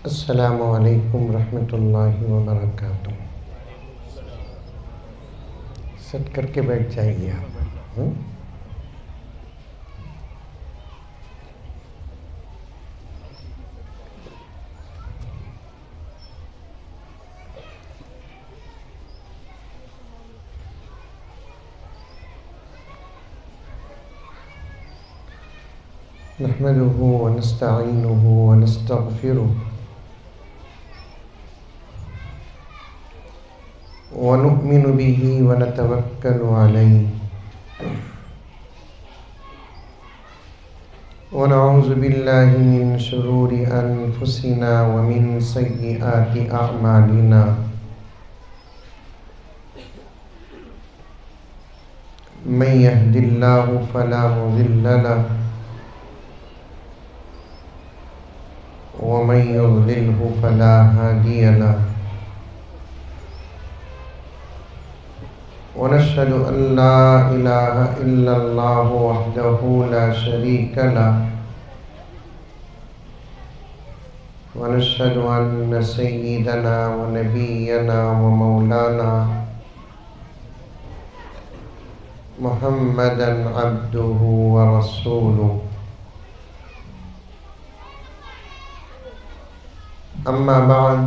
अस्सलामु अलैकुम रहमतुल्लाहि व बरकातुहू। सेट करके बैठ जाइए आप। नहमदुहु व नस्तईनुहु व नस्तगफिरुहु व नु'मिनु बिही व नतवक्कलु अलैहि व नऊज़ु बिल्लाहि मिन शुरूरि अनफुसिना व मिन सय्यिआति अअमालिना। मन यहदिल्लाहु फला मुज़िल्ल लहु व मन युज़लिल्हु फला हादिय लहु। वनश्हदु अल्ला इलाहा इल्लल्लाहु वहदहु ला शरीका लहु वनश्हदु अन्न सय्यिदना व नबिय्यना व मौलाना मुहम्मदन अब्दुहु व रसूलुहु। अम्मा बाद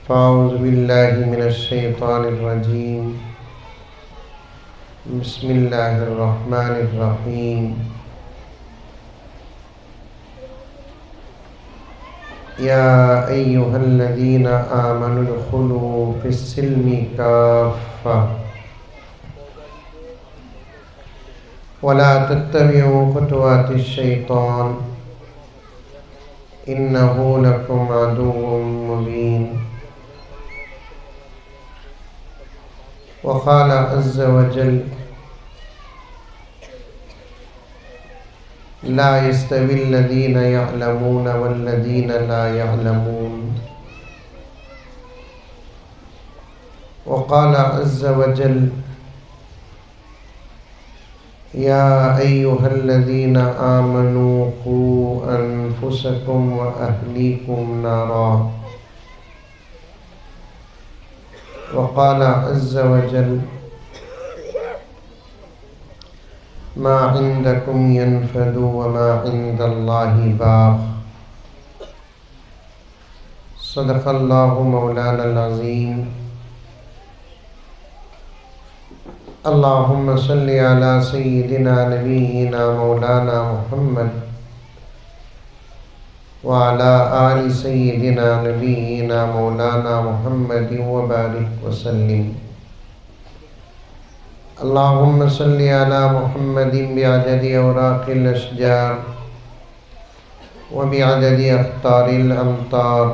फ़अऊज़ु बिल्लाहि मिनश शैतानिर रजीम। बिस्मिल्लाहिर रहमानिर रहीम। या अय्युहल्लज़ीना आमनु उदखुलू फ़िस्सिल्मि काफ़्फ़ा वला तत्तबिउ खुतुवातिश शैतान इन्नहु लकुम अदुव्वुम मुबीन। वक़ाल अज़्ज़ व जल ला यस्तविल्लज़ीना यअलमून वल्लज़ीना ला यअलमून। वक़ाल अज़्ज़ व जल या अय्युहल्लज़ीना आमनू क़ू अनफुसकुम व अहलीकुम नारा। वक़ाल अज़्ज़ व जल मा इंदकुम यनफ़दु व मा इंदल्लाहि बाक़। सदक़ल्लाहु मौलानल अज़ीम। अल्लाहुम्मा सल्लि अला सय्यिदिना नबिय्यिना मौलाना मुहम्मद व अला आलि सय्यिदिना नबिय्यिना मौलाना मुहम्मद व बारिक व सल्लिम। अल्लाहुम्मा सल्लि अला मुहम्मदिन बिअददि औराक़िल अशजार व बिअददि अख़्तारिल अमतार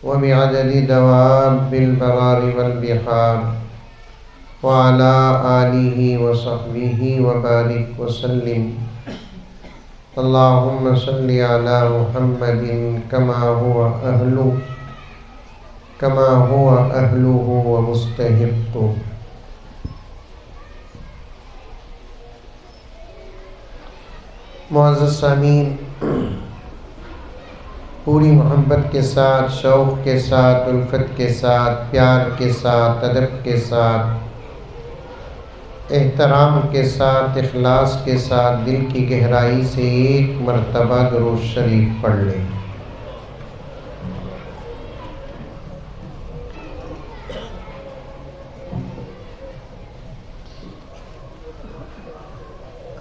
व बिअददि दवाबिल बरारि वल बिहार व अला आलिहि व सहबिहि व बारिक व सल्लिम। अल्लाहुम्मा सल्लि अला मुहम्मदिन कमा हुवा अहलुहु व मुस्तहिक़्क़ुहु। मुअज़्ज़ज़ सामीन, पूरी मोहब्बत के साथ, शौक़ के साथ, उल्फत के साथ, प्यार के साथ, अदब के साथ, एहतराम के साथ, इखलास के साथ दिल की गहराई से एक मरतबा दुरूद शरीफ पढ़ लें।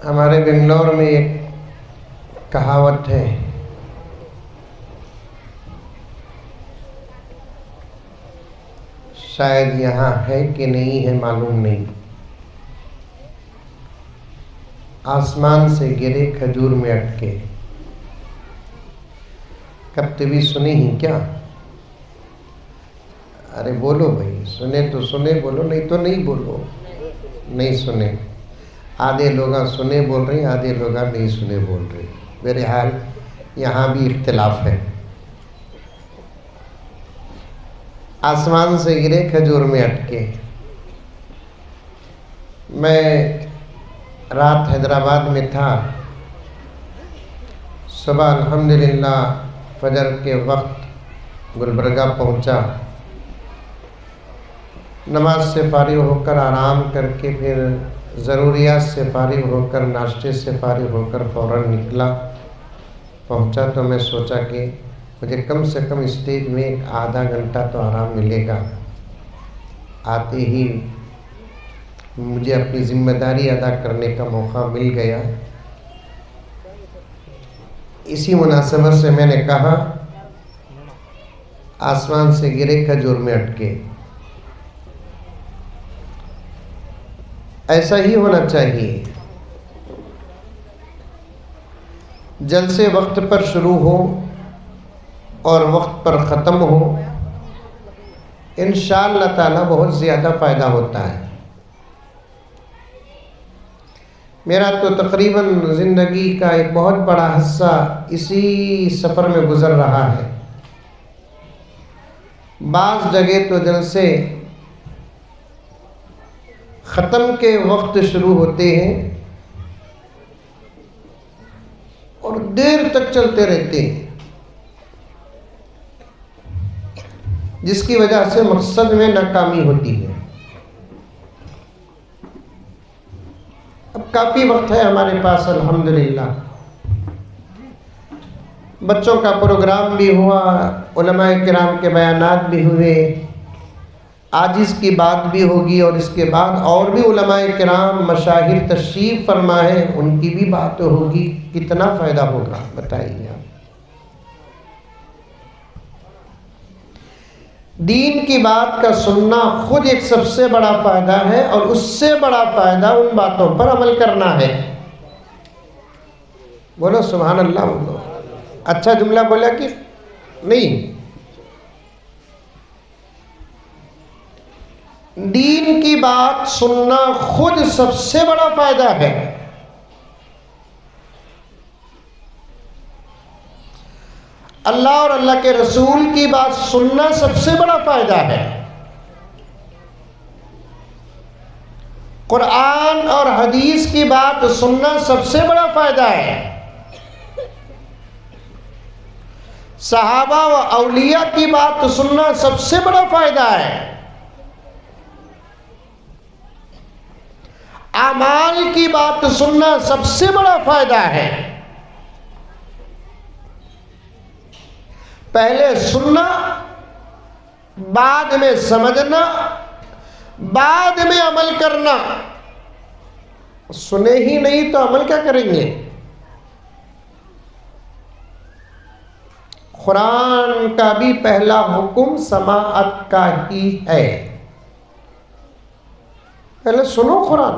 हमारे बेंगलोर में एक कहावत है, शायद यहाँ है कि नहीं है मालूम नहीं। आसमान से गिरे खजूर में अटके। कभी सुने ही क्या? अरे बोलो भाई, सुने तो सुने बोलो, नहीं तो नहीं बोलो। नहीं सुने। आधे लोग सुने बोल रहे, आधे लोग नहीं सुने बोल रहे। मेरे हाल यहाँ भी इख्तिलाफ है। आसमान से गिरे खजूर में अटके। मैं रात हैदराबाद में था, सुबह अल्हम्दुलिल्लाह फजर के वक्त गुलबर्गा पहुंचा। नमाज से फारिग होकर आराम करके फिर ज़रूरियात से फारिग होकर नाश्ते से फारिग होकर फ़ौरन निकला। पहुंचा तो मैं सोचा कि मुझे कम से कम स्टेज में आधा घंटा तो आराम मिलेगा। आते ही मुझे अपनी ज़िम्मेदारी अदा करने का मौका मिल गया। इसी मुनासबत से मैंने कहा, आसमान से गिरे खजूर में अटके, ऐसा ही होना चाहिए। जलसे वक्त पर शुरू हो और वक्त पर ख़त्म हो, इंशाअल्लाह ताला बहुत ज़्यादा फ़ायदा होता है। मेरा तो तकरीबन ज़िंदगी का एक बहुत बड़ा हिस्सा इसी सफ़र में गुज़र रहा है। बाज़ जगह तो जलसे ख़त्म के वक्त शुरू होते हैं और देर तक चलते रहते हैं, जिसकी वजह से मकसद में नाकामी होती है। अब काफ़ी वक्त है हमारे पास अल्हम्दुलिल्लाह। बच्चों का प्रोग्राम भी हुआ, उलमाए किराम के बयानात भी हुए, आज इसकी बात भी होगी और इसके बाद और भी उलमाए किराम मशाहिर तशरीफ़ फरमा है, उनकी भी बात होगी। कितना फ़ायदा होगा बताइए आप। दीन की बात का सुनना खुद एक सबसे बड़ा फ़ायदा है और उससे बड़ा फ़ायदा उन बातों पर अमल करना है। बोलो सुभान अल्लाह। बोलो अच्छा जुमला बोला कि नहीं? दीन की बात सुनना खुद सबसे बड़ा फ़ायदा है। अल्लाह और अल्लाह के रसूल की बात सुनना सबसे बड़ा फ़ायदा है। कुरान और हदीस की बात सुनना सबसे बड़ा फ़ायदा है। सहाबा व औलिया की बात सुनना सबसे बड़ा फ़ायदा है। आमाल की बात सुनना सबसे बड़ा फ़ायदा है। पहले सुनना, बाद में समझना, बाद में अमल करना। सुने ही नहीं तो अमल क्या करेंगे? कुरान का भी पहला हुक्म समाअत का ही है। पहले सुनो कुरान,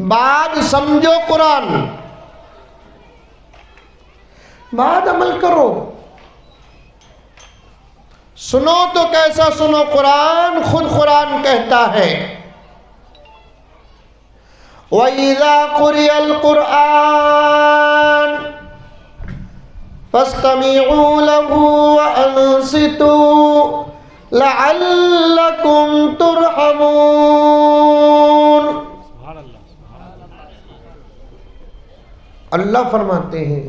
बाद समझो कुरान, बाद अमल करो। सुनो तो कैसा सुनो? कुरान खुद कुरान कहता है, वइज़ा क़ुरिअल क़ुरआन फ़स्तमिऊ लहू व अंसितू लअल्लकुम तुरहमून। अल्लाह फरमाते हैं,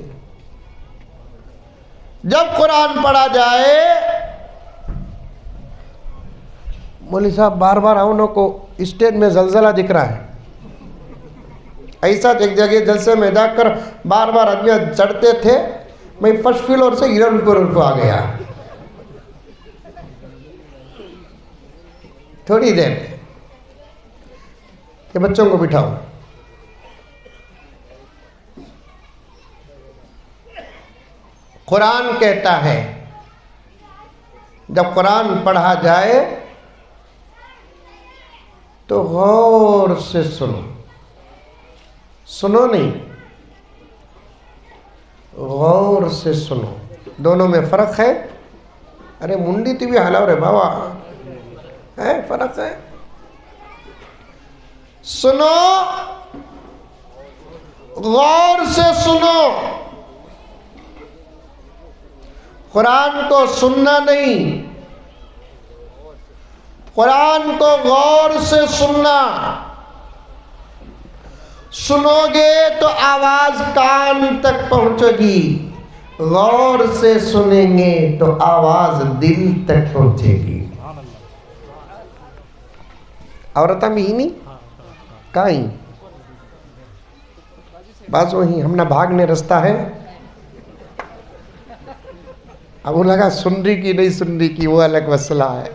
जब कुरान पढ़ा जाए, मौलवी साहब बार बार हम को स्टेज में जलजला दिख रहा है। ऐसा एक जगह जलसे में जाकर बार बार आदमी चढ़ते थे, मैं फर्स्ट फ्लोर से ग्राउंड को आ गया। थोड़ी देर के बच्चों को बिठाओ। कुरान कहता है जब कुरान पढ़ा जाए तो गौर से सुनो। सुनो नहीं, गौर से सुनो। दोनों में फ़र्क है। अरे मुंडी तो भी हलाओ रे बाबा, है फ़र्क है। सुनो, गौर से सुनो। कुरान को सुनना नहीं, कुरान को गौर से सुनना। सुनोगे तो आवाज कान तक पहुंचेगी, गौर से सुनेंगे तो आवाज दिल तक पहुंचेगी। औरता में ही नहीं कहीं बस वही हम ना भागने रास्ता है। अब वो लगा सुन रही कि नहीं सुन रही की वो अलग मसला है।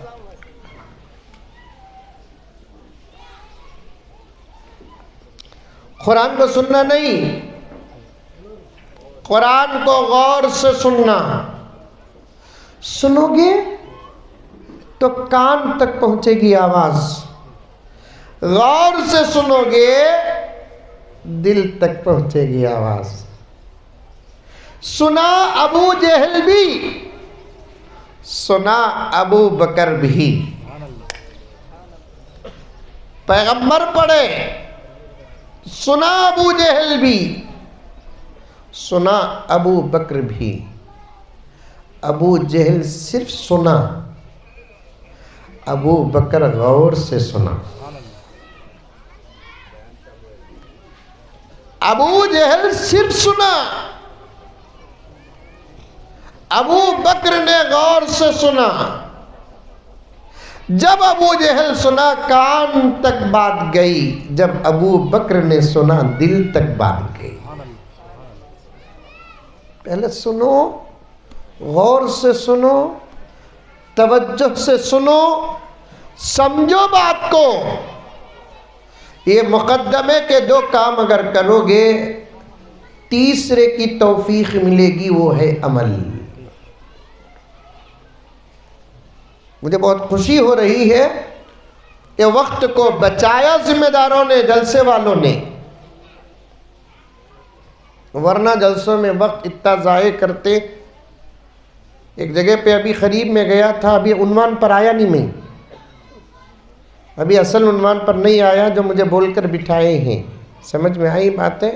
कुरान को सुनना नहीं, कुरान को गौर से सुनना। सुनोगे तो कान तक पहुंचेगी आवाज, गौर से सुनोगे दिल तक पहुंचेगी आवाज। सुना अबू जहल भी, सुना अबू बकर भी, पैगंबर पढ़े, सुना अबू जहल भी, सुना अबू बकर भी। अबू जहल सिर्फ सुना, अबू बकर गौर से सुना। अबू जहल सिर्फ सुना, अबू बकर ने गौर से सुना। जब अबू जहल सुना कान तक बात गई, जब अबू बकर ने सुना दिल तक बात गई। पहले सुनो, गौर से सुनो, तवज्जो से सुनो, समझो बात को। ये मुकद्दमे के दो काम अगर करोगे, तीसरे की तौफीक मिलेगी, वो है अमल। मुझे बहुत खुशी हो रही है कि वक्त को बचाया जिम्मेदारों ने, जलसे वालों ने, वरना जलसों में वक्त इतना ज़ाये करते। एक जगह पे अभी करीब में गया था, अभी उन्वान पर आया नहीं मैं, अभी असल उन्वान पर नहीं आया जो मुझे बोलकर बिठाए हैं। समझ में आई बात है?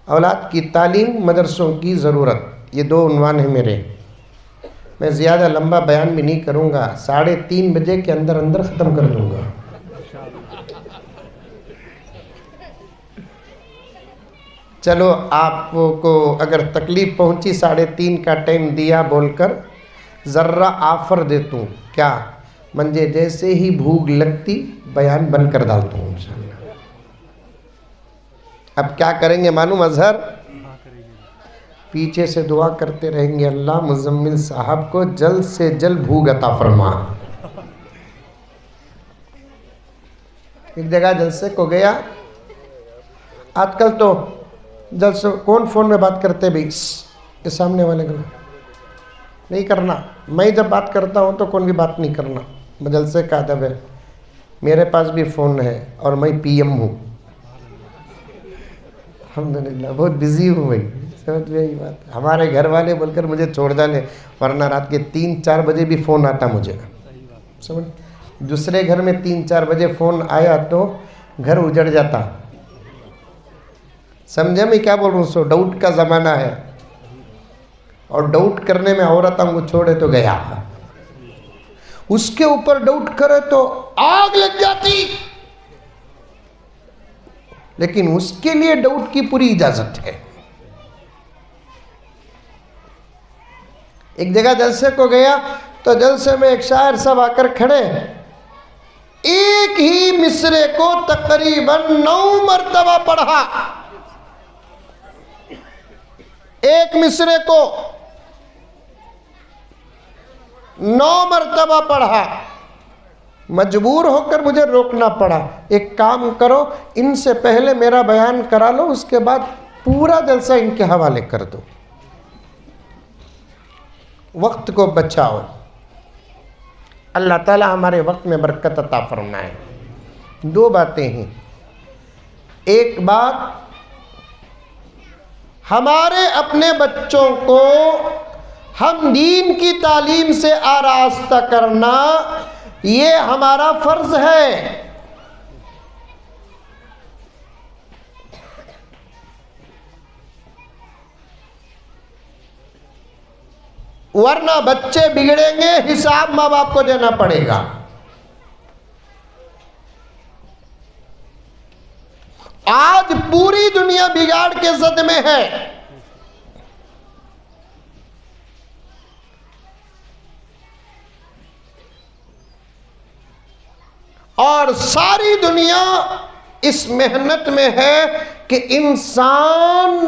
औलाद की तालीम, मदरसों की ज़रूरत, ये दो उन्वान हैं मेरे। मैं ज़्यादा लंबा बयान भी नहीं करूँगा, 3:30 बजे के अंदर अंदर ख़त्म कर दूँगा। चलो आपको अगर तकलीफ़ पहुँची, 3:30 का टाइम दिया बोलकर, ज़र्रा ऑफ़र देता हूँ। क्या? मुझे जैसे ही भूख लगती बयान बंद कर डालता हूँ इंशाअल्लाह। अब क्या करेंगे मालूम? अजहर पीछे से दुआ करते रहेंगे, अल्लाह मुज़म्मिल साहब को जल्द से जल्द भूख अता फरमा। एक जगह जलसे को गया, आजकल तो जलसे कौन फ़ोन में बात करते भाई, के सामने वाले को नहीं करना। मैं जब बात करता हूँ तो कौन भी बात नहीं करना, जलसे का अदब है। मेरे पास भी फ़ोन है और मैं PM हूँ, अल्हम्दुलिल्लाह बहुत बिज़ी हूँ भाई। समझ में यही बात, हमारे घर वाले बोलकर मुझे छोड़ डाले, वरना रात के 3-4 बजे भी फ़ोन आता मुझे। समझ, दूसरे घर में 3-4 बजे फ़ोन आया तो घर उजड़ जाता। समझे मैं क्या बोल रहा हूँ? सो डाउट का ज़माना है, और डाउट करने में औरत हमको छोड़े तो गया, उसके ऊपर डाउट करे तो आग लग जाती। लेकिन उसके लिए डाउट की पूरी इजाजत है। एक जगह जलसे को गया तो जलसे में एक शायर सब आकर खड़े, एक ही मिसरे को तकरीबन 9 मरतबा पढ़ा। एक मिसरे को 9 मरतबा पढ़ा। मजबूर होकर मुझे रोकना पड़ा। एक काम करो, इनसे पहले मेरा बयान करा लो, उसके बाद पूरा जलसा इनके हवाले कर दो। वक्त को बचाओ, अल्लाह ताला हमारे वक्त में बरकत अता फरमाए। 2 बातें हैं। एक बात, हमारे अपने बच्चों को हम दीन की तालीम से आरास्ता करना, ये हमारा फर्ज है। वरना बच्चे बिगड़ेंगे, हिसाब माँ बाप को देना पड़ेगा। आज पूरी दुनिया बिगाड़ के जद में है। और सारी दुनिया इस मेहनत में है कि इंसान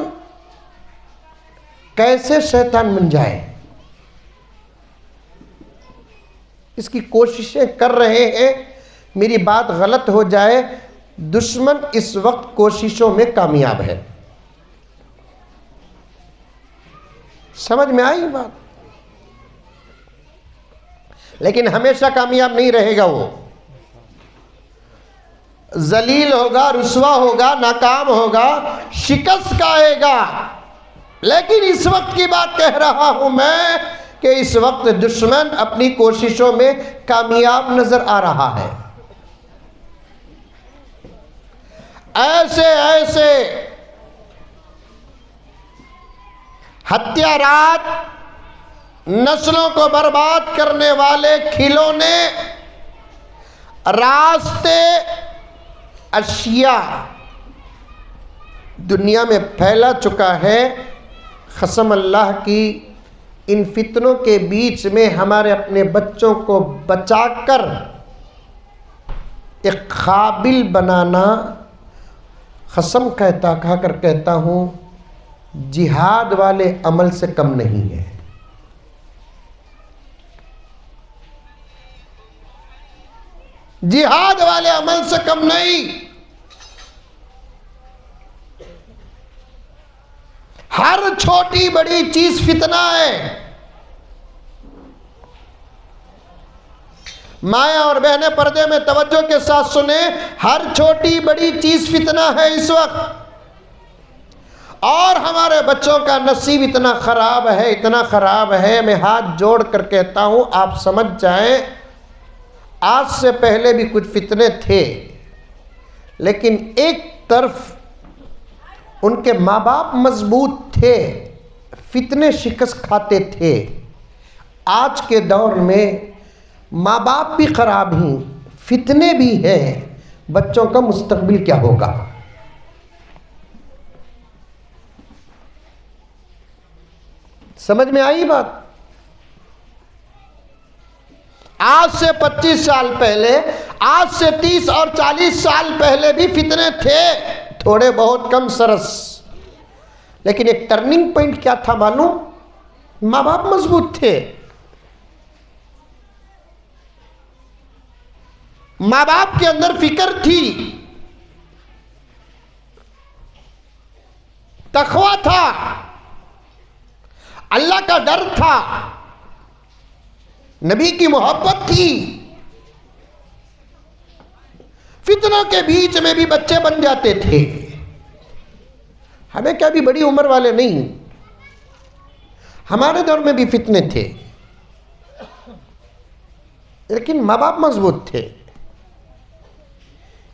कैसे शैतान बन जाए, इसकी कोशिशें कर रहे हैं। मेरी बात गलत हो जाए, दुश्मन इस वक्त कोशिशों में कामयाब है। समझ में आई बात? लेकिन हमेशा कामयाब नहीं रहेगा, वो जलील होगा, रुस्वा होगा, नाकाम होगा, शिकस्त खाएगा। लेकिन इस वक्त की बात कह रहा हूं मैं कि इस वक्त दुश्मन अपनी कोशिशों में कामयाब नजर आ रहा है। ऐसे ऐसे हत्यारात, नस्लों को बर्बाद करने वाले खिलौने, रास्ते, अशिया दुनिया में फैला चुका है। कसम अल्लाह की, इन फितनों के बीच में हमारे अपने बच्चों को बचाकर एक काबिल बनाना, कसम खाकर कहता हूँ, जिहाद वाले अमल से कम नहीं है। जिहाद वाले अमल से कम नहीं। हर छोटी बड़ी चीज फितना है। माया और बहने पर्दे में तवज्जो के साथ सुने, हर छोटी बड़ी चीज फितना है इस वक्त। और हमारे बच्चों का नसीब इतना खराब है, इतना खराब है, मैं हाथ जोड़ कर कहता हूं आप समझ जाएं, आज से पहले भी कुछ फितने थे, लेकिन एक तरफ उनके माँ बाप मजबूत थे, फितने शिकस्त खाते थे। आज के दौर में माँ बाप भी खराब ही, फितने भी हैं, बच्चों का मुस्तकबिल क्या होगा? समझ में आई बात? आज से 25 साल पहले, आज से 30 और 40 साल पहले भी फितने थे, थोड़े बहुत कम सरस, लेकिन एक टर्निंग पॉइंट क्या था मालूम? माँ बाप मजबूत थे, माँ बाप के अंदर फिक्र थी, तकवा था, अल्लाह का डर था, नबी की मोहब्बत थी। फितनों के बीच में भी बच्चे बन जाते थे। हमें क्या भी बड़ी उम्र वाले नहीं, हमारे दौर में भी फितने थे, लेकिन माँ बाप मजबूत थे।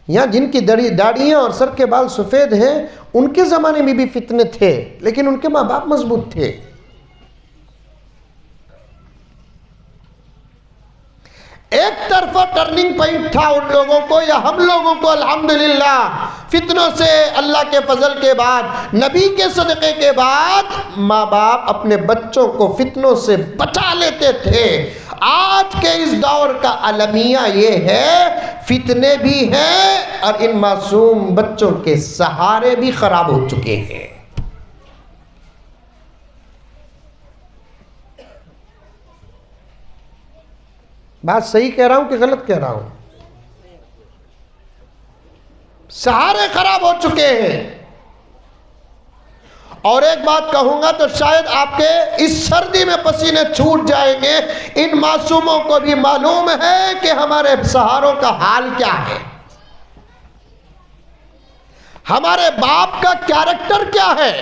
यहां जिनकी दाढ़ियां और सर के बाल सफेद हैं, उनके जमाने में भी फितने थे, लेकिन उनके माँ बाप मजबूत थे। एक तरफा टर्निंग पॉइंट था उन लोगों को या हम लोगों को, अल्हम्दुलिल्लाह, फितनों से अल्लाह के फजल के बाद, नबी के सदक़े के बाद माँ बाप अपने बच्चों को फितनों से बचा लेते थे। आज के इस दौर का अलमिया ये है, फितने भी हैं और इन मासूम बच्चों के सहारे भी खराब हो चुके हैं। बात सही कह रहा हूं कि गलत कह रहा हूं? सहारे खराब हो चुके हैं। और एक बात कहूंगा तो शायद आपके इस सर्दी में पसीने छूट जाएंगे, इन मासूमों को भी मालूम है कि हमारे सहारों का हाल क्या है, हमारे बाप का कैरेक्टर क्या है,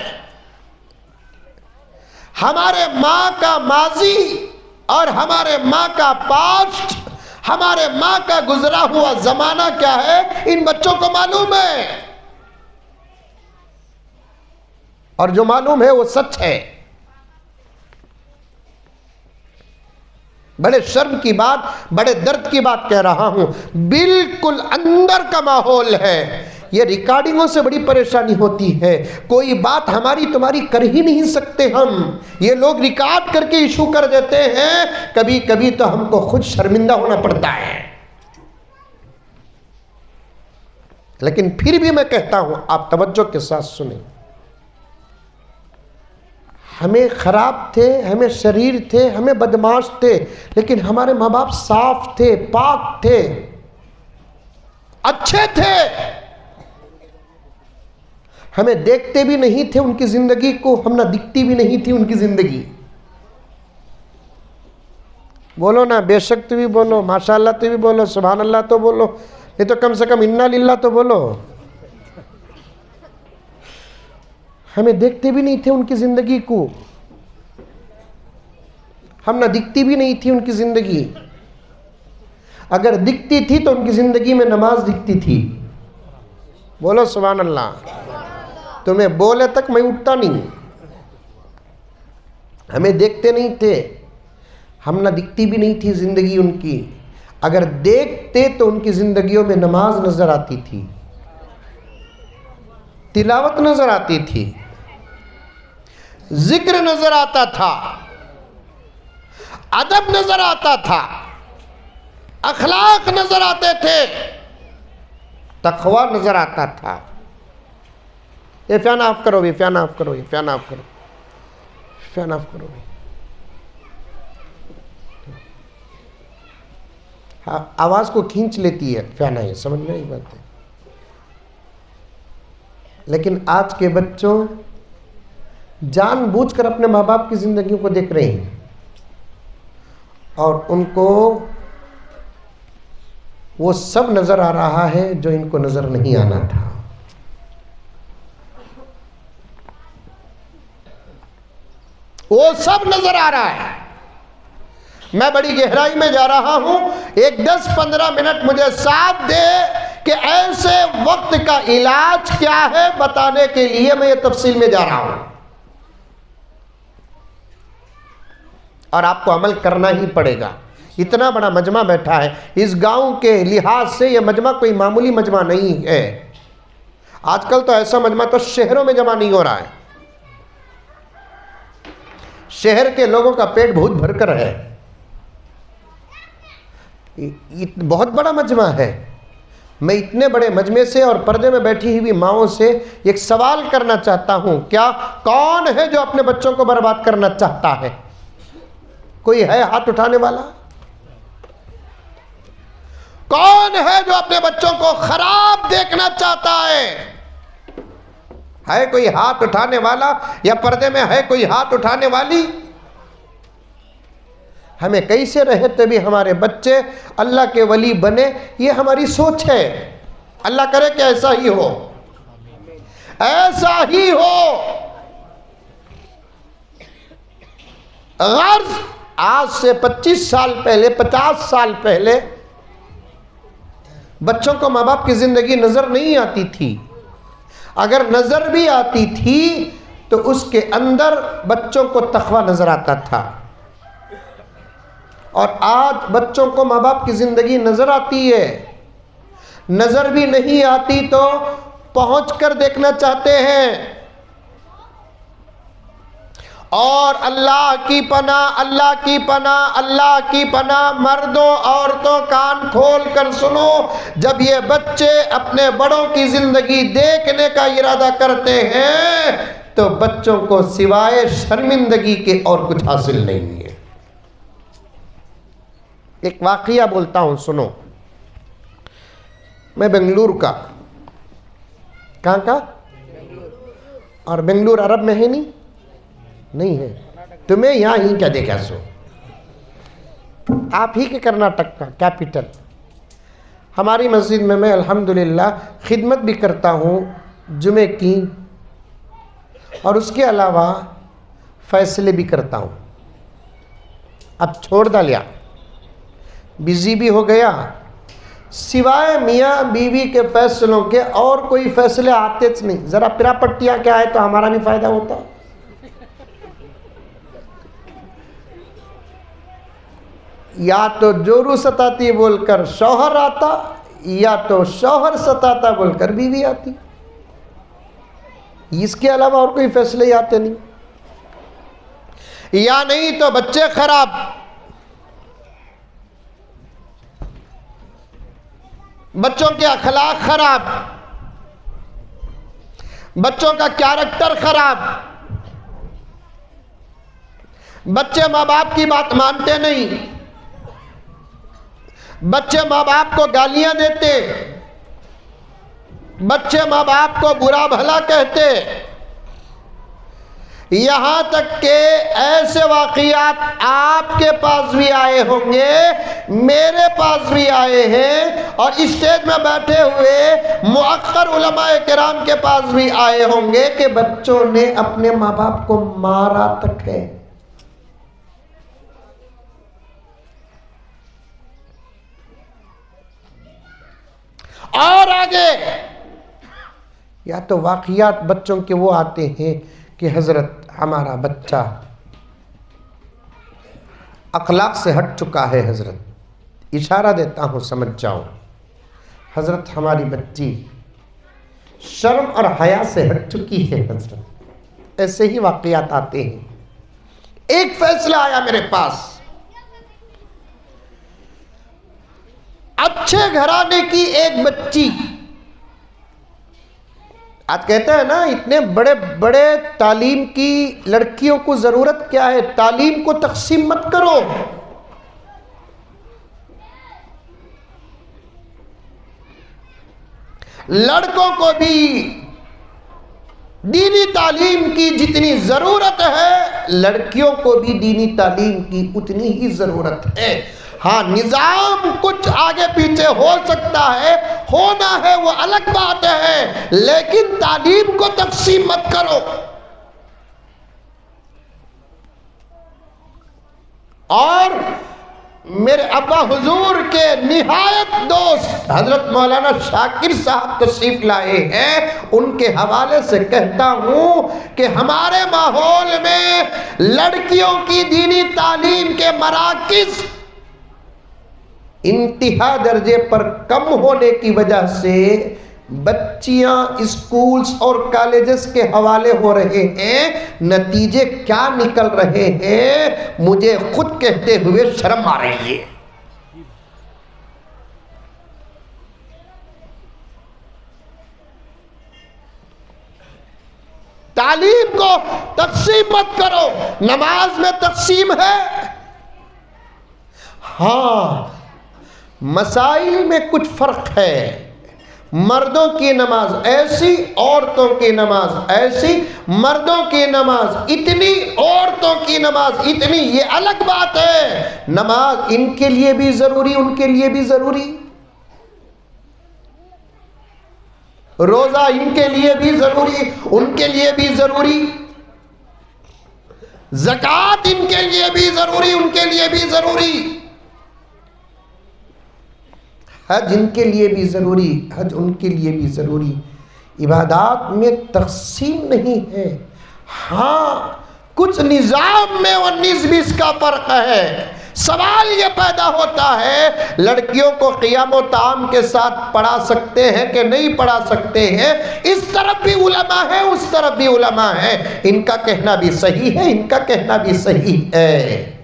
हमारे माँ का माजी और हमारे माँ का पास्ट, हमारे माँ का गुजरा हुआ जमाना क्या है, इन बच्चों को मालूम है। और जो मालूम है वो सच है। बड़े शर्म की बात, बड़े दर्द की बात कह रहा हूं, बिल्कुल अंदर का माहौल है ये रिकॉर्डिंगों से बड़ी परेशानी होती है, कोई बात हमारी तुम्हारी कर ही नहीं सकते हम, ये लोग रिकॉर्ड करके इशू कर देते हैं, कभी कभी तो हमको खुद शर्मिंदा होना पड़ता है। लेकिन फिर भी मैं कहता हूं, आप तवज्जो के साथ सुने, हमें खराब थे, हमें शरीर थे, हमें बदमाश थे, लेकिन हमारे माँ बाप साफ थे, पाक थे, अच्छे थे। हमें देखते भी नहीं थे उनकी जिंदगी को, हम ना दिखती भी नहीं थी उनकी जिंदगी। बोलो ना, बेशक तो भी बोलो, माशाअल्लाह तो भी बोलो, सुभान अल्लाह तो बोलो, नहीं तो कम से कम इन्ना लिल्लाह तो बोलो। हमें देखते भी नहीं थे उनकी जिंदगी को, हम ना दिखती भी नहीं थी उनकी जिंदगी। अगर दिखती थी तो उनकी जिंदगी में नमाज दिखती थी। बोलो सुभान अल्लाह। तुम्हें बोले तक मैं उठता नहीं। हमें देखते नहीं थे, हम ना दिखती भी नहीं थी जिंदगी उनकी। अगर देखते तो उनकी जिंदगियों में नमाज नजर आती थी, तिलावत नजर आती थी, जिक्र नजर आता था, अदब नजर आता था, अखलाक नजर आते थे, तकवा नजर आता था। ये फैन ऑफ करो भी, फैन ऑफ करो, फैन ऑफ करो, फैन ऑफ करो भी। हाँ, आवाज को खींच लेती है फैन, है समझ में एक बात है। लेकिन आज के बच्चों जानबूझकर अपने माँ बाप की जिंदगियों को देख रहे हैं और उनको वो सब नजर आ रहा है जो इनको नजर नहीं आना था। वो सब नजर आ रहा है। मैं बड़ी गहराई में जा रहा हूं, एक 10-15 मिनट मुझे साथ दे कि ऐसे वक्त का इलाज क्या है बताने के लिए मैं ये तफसील में जा रहा हूं, और आपको अमल करना ही पड़ेगा। इतना बड़ा मजमा बैठा है, इस गांव के लिहाज से यह मजमा कोई मामूली मजमा नहीं है। आजकल तो ऐसा मजमा तो शहरों में जमा नहीं हो रहा है। शहर के लोगों का पेट बहुत भरकर है, बहुत बड़ा मजमा है। मैं इतने बड़े मजमे से और पर्दे में बैठी हुई माओं से एक सवाल करना चाहता हूं, क्या कौन है जो अपने बच्चों को बर्बाद करना चाहता है? कोई है हाथ उठाने वाला? कौन है जो अपने बच्चों को खराब देखना चाहता है? कोई हाथ उठाने वाला? या पर्दे में है कोई हाथ उठाने वाली? हमें कैसे रहे तभी हमारे बच्चे अल्लाह के वली बने, ये हमारी सोच है। अल्लाह करे कि ऐसा ही हो, ऐसा ही हो। गर्ज आज से 25 साल पहले, 50 साल पहले बच्चों को माँ बाप की जिंदगी नजर नहीं आती थी। अगर नजर भी आती थी तो उसके अंदर बच्चों को तकवा नजर आता था। और आज बच्चों को माँ बाप की जिंदगी नजर आती है, नजर भी नहीं आती तो पहुंच कर देखना चाहते हैं। और अल्लाह की पनाह, अल्लाह की पनाह, अल्लाह की पनाह। मर्दों औरतों कान खोल कर सुनो, जब ये बच्चे अपने बड़ों की जिंदगी देखने का इरादा करते हैं तो बच्चों को सिवाय शर्मिंदगी के और कुछ हासिल नहीं है। एक वाकया बोलता हूं, सुनो। मैं बेंगलुरु का, कहाँ का? और बेंगलुरु अरब में है नहीं है। तुम्हें यहाँ ही क्या देखा सो, आप ही के कर्नाटक का कैपिटल। हमारी मस्जिद में मैं अल्हम्दुलिल्लाह खिदमत भी करता हूँ जुमे की, और उसके अलावा फैसले भी करता हूँ। अब छोड़ डालिया, बिजी भी हो गया। सिवाय मियाँ बीवी के फैसलों के और कोई फैसले आते नहीं। ज़रा पिरापट्टियाँ क्या है तो हमारा नहीं फ़ायदा होता। या तो जोरू सताती बोलकर शौहर आता, या तो शौहर सताता बोलकर बीवी आती, इसके अलावा और कोई फैसले आते नहीं। या नहीं तो बच्चे खराब, बच्चों के अखलाक खराब, बच्चों का कैरेक्टर खराब, बच्चे माँ बाप की बात मानते नहीं, बच्चे माँ बाप को गालियां देते, बच्चे माँ बाप को बुरा भला कहते। यहां तक के ऐसे वाकयात आपके पास भी आए होंगे, मेरे पास भी आए हैं, और स्टेज में बैठे हुए मुअक्कर उलमाए किराम के पास भी आए होंगे कि बच्चों ने अपने माँ बाप को मारा तक है। और आगे या तो वाकयात बच्चों के वो आते हैं कि हजरत हमारा बच्चा अखलाक से हट चुका है, हजरत इशारा देता हूं समझ जाओ, हजरत हमारी बच्ची शर्म और हया से हट चुकी है हजरत। ऐसे ही वाकयात आते हैं। एक फैसला आया मेरे पास, अच्छे घराने की एक बच्ची, आज कहते हैं ना इतने बड़े बड़े तालीम की लड़कियों को जरूरत क्या है, तालीम को तकसीम मत करो। लड़कों को भी दीनी तालीम की जितनी जरूरत है, लड़कियों को भी दीनी तालीम की उतनी ही जरूरत है। हाँ, निजाम कुछ आगे पीछे हो सकता है, होना है वो अलग बात है, लेकिन तालीम को तकसीम मत करो। और मेरे अब्बा हुजूर के निहायत दोस्त हजरत मौलाना शाकिर साहब तशरीफ लाए हैं, उनके हवाले से कहता हूं कि हमारे माहौल में लड़कियों की दीनी तालीम के मराकिज इंतहा दर्जे पर कम होने की वजह से बच्चियां स्कूल्स और कॉलेजेस के हवाले हो रहे हैं। नतीजे क्या निकल रहे हैं मुझे खुद कहते हुए शर्म आ रही है। तालीम को तकसीम मत करो। नमाज में तकसीम है, हाँ, मसाइल में कुछ फर्क है। मर्दों की नमाज ऐसी, औरतों की नमाज ऐसी, मर्दों की नमाज इतनी, औरतों की नमाज इतनी, ये अलग बात है। नमाज इनके लिए भी जरूरी, उनके लिए भी जरूरी, रोजा इनके लिए भी जरूरी, उनके लिए भी जरूरी, ज़कात इनके लिए भी जरूरी, उनके लिए भी जरूरी, हज इनके लिए भी ज़रूरी, हज उनके लिए भी ज़रूरी। इबादात में तकसीम नहीं है। हाँ, कुछ निज़ाम में 19-20 का फ़र्क है। सवाल ये पैदा होता है, लड़कियों को क़ियाम व ताम के साथ पढ़ा सकते हैं कि नहीं पढ़ा सकते हैं? इस तरफ भी उलमा है, उस तरफ भी उलमा है। इनका कहना भी सही है, इनका कहना भी सही है।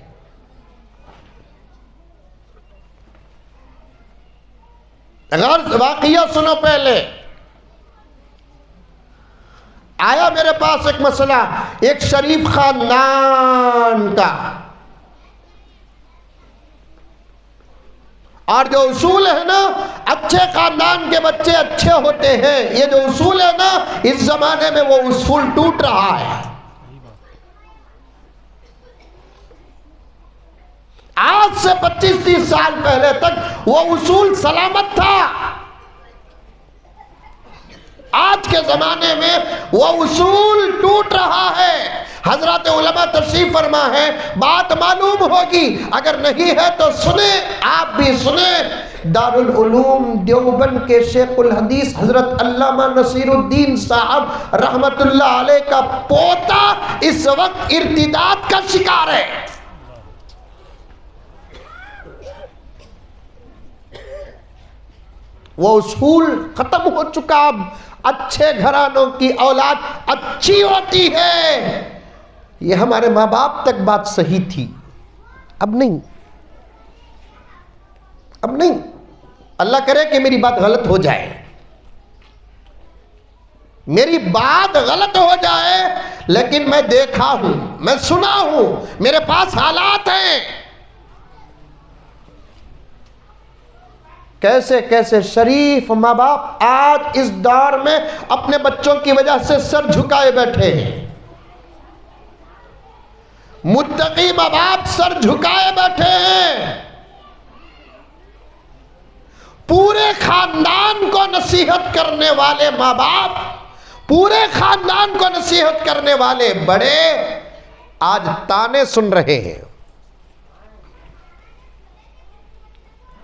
अगर वाक़या सुनो, पहले आया मेरे पास एक मसला, एक शरीफ खानदान का, और जो उसूल है ना, अच्छे खानदान के बच्चे अच्छे होते हैं, ये जो उसूल है ना, इस जमाने में वो उसूल टूट रहा है। आज से 25-30 साल पहले तक वो उसूल सलामत था। आज के जमाने में वो उसूल टूट रहा है। हजरत उलमा तशरीफ फरमा है, बात मालूम होगी, अगर नहीं है तो सुने, आप भी सुने। दारुल उलूम देवबंद के शेखुल हदीस हजरत अल्लामा नसीरुद्दीन साहब रहमतुल्लाह अलैह का पोता इस वक्त इर्तिदाद का शिकार है। वो उसूल खत्म हो चुका। अब अच्छे घरानों की औलाद अच्छी होती है, ये हमारे माँ बाप तक बात सही थी, अब नहीं, अब नहीं। अल्लाह करे कि मेरी बात गलत हो जाए, मेरी बात गलत हो जाए, लेकिन मैं देखा हूं, मैं सुना हूं, मेरे पास हालात हैं, कैसे कैसे शरीफ माँ बाप आज इस दौर में अपने बच्चों की वजह से सर झुकाए बैठे हैं। मुत्तकी माँ बाप सर झुकाए बैठे हैं। पूरे खानदान को नसीहत करने वाले माँ बाप, पूरे खानदान को नसीहत करने वाले बड़े आज ताने सुन रहे हैं।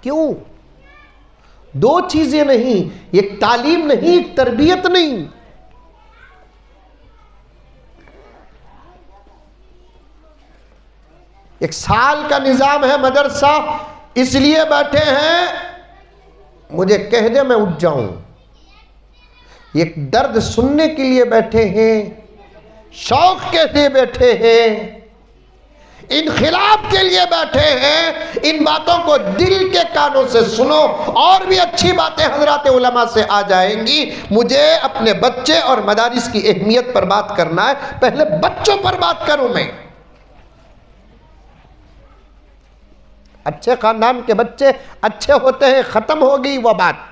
क्यों? दो चीजें नहीं, एक तालीम नहीं, एक तरबियत नहीं। एक साल का निजाम है मदरसा, इसलिए बैठे हैं मुझे कह दे मैं उठ जाऊं। एक दर्द सुनने के लिए बैठे हैं, शौक के लिए बैठे हैं, इनखिलाफ के लिए बैठे हैं। इन बातों को दिल के कानों से सुनो। और भी अच्छी बातें हजरात उलमा से आ जाएंगी। मुझे अपने बच्चे और मदारिस की अहमियत पर बात करना है, पहले बच्चों पर बात करूं मैं। अच्छे खानदान के बच्चे अच्छे होते हैं, खत्म हो गई वो बात।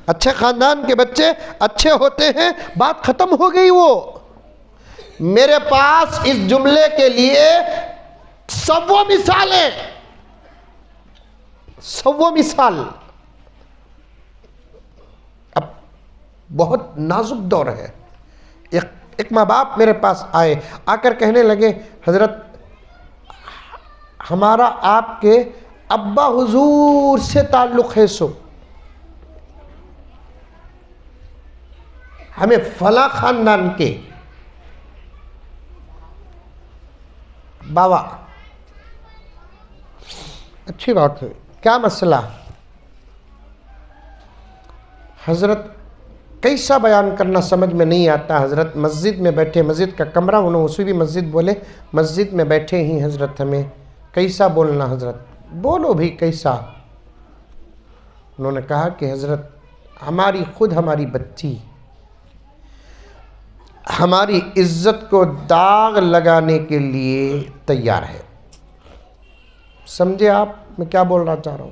अच्छे खानदान के बच्चे अच्छे होते हैं, बात खत्म हो गई वो। मेरे पास इस जुमले के लिए सौ मिसालें, सौ मिसाल। अब बहुत नाजुक दौर है। एक माँ बाप मेरे पास आए, आकर कहने लगे हजरत हमारा आपके अब्बा हुजूर से ताल्लुक़ है, सो हमें फला खानदान के बाबा। अच्छी बात है, क्या मसला? हजरत कैसा बयान करना समझ में नहीं आता हजरत। मस्जिद में बैठे, मस्जिद का कमरा, उन्होंने उसी भी मस्जिद बोले, मस्जिद में बैठे ही हजरत हमें कैसा बोलना हजरत, बोलो भी कैसा। उन्होंने कहा कि हजरत हमारी खुद हमारी बच्ची हमारी इज्जत को दाग लगाने के लिए तैयार है। समझे आप मैं क्या बोलना चाह रहा हूं?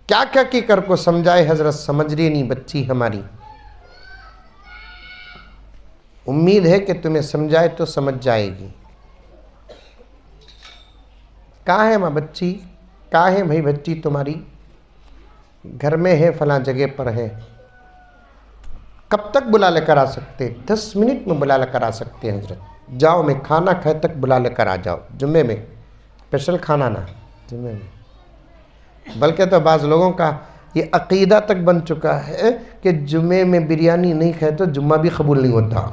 क्या क्या की कर को समझाए हजरत, समझ रही नहीं बच्ची हमारी। उम्मीद है कि तुम्हें समझाए तो समझ जाएगी। कहाँ है माँ बच्ची? कहाँ है भाई बच्ची तुम्हारी? घर में है, फला जगह पर है। कब तक बुला लेकर आ सकते? 10 मिनट में बुला लेकर आ सकते हैं हजरत। जाओ, मैं खाना खाए तक बुला लेकर आ जाओ। जुम्मे में स्पेशल खाना ना, जुम्मे में। बल्कि तो बाज़ लोगों का ये अक़ीदा तक बन चुका है कि जुम्मे में बिरयानी नहीं खाए तो जुम्मा भी कबूल नहीं होता।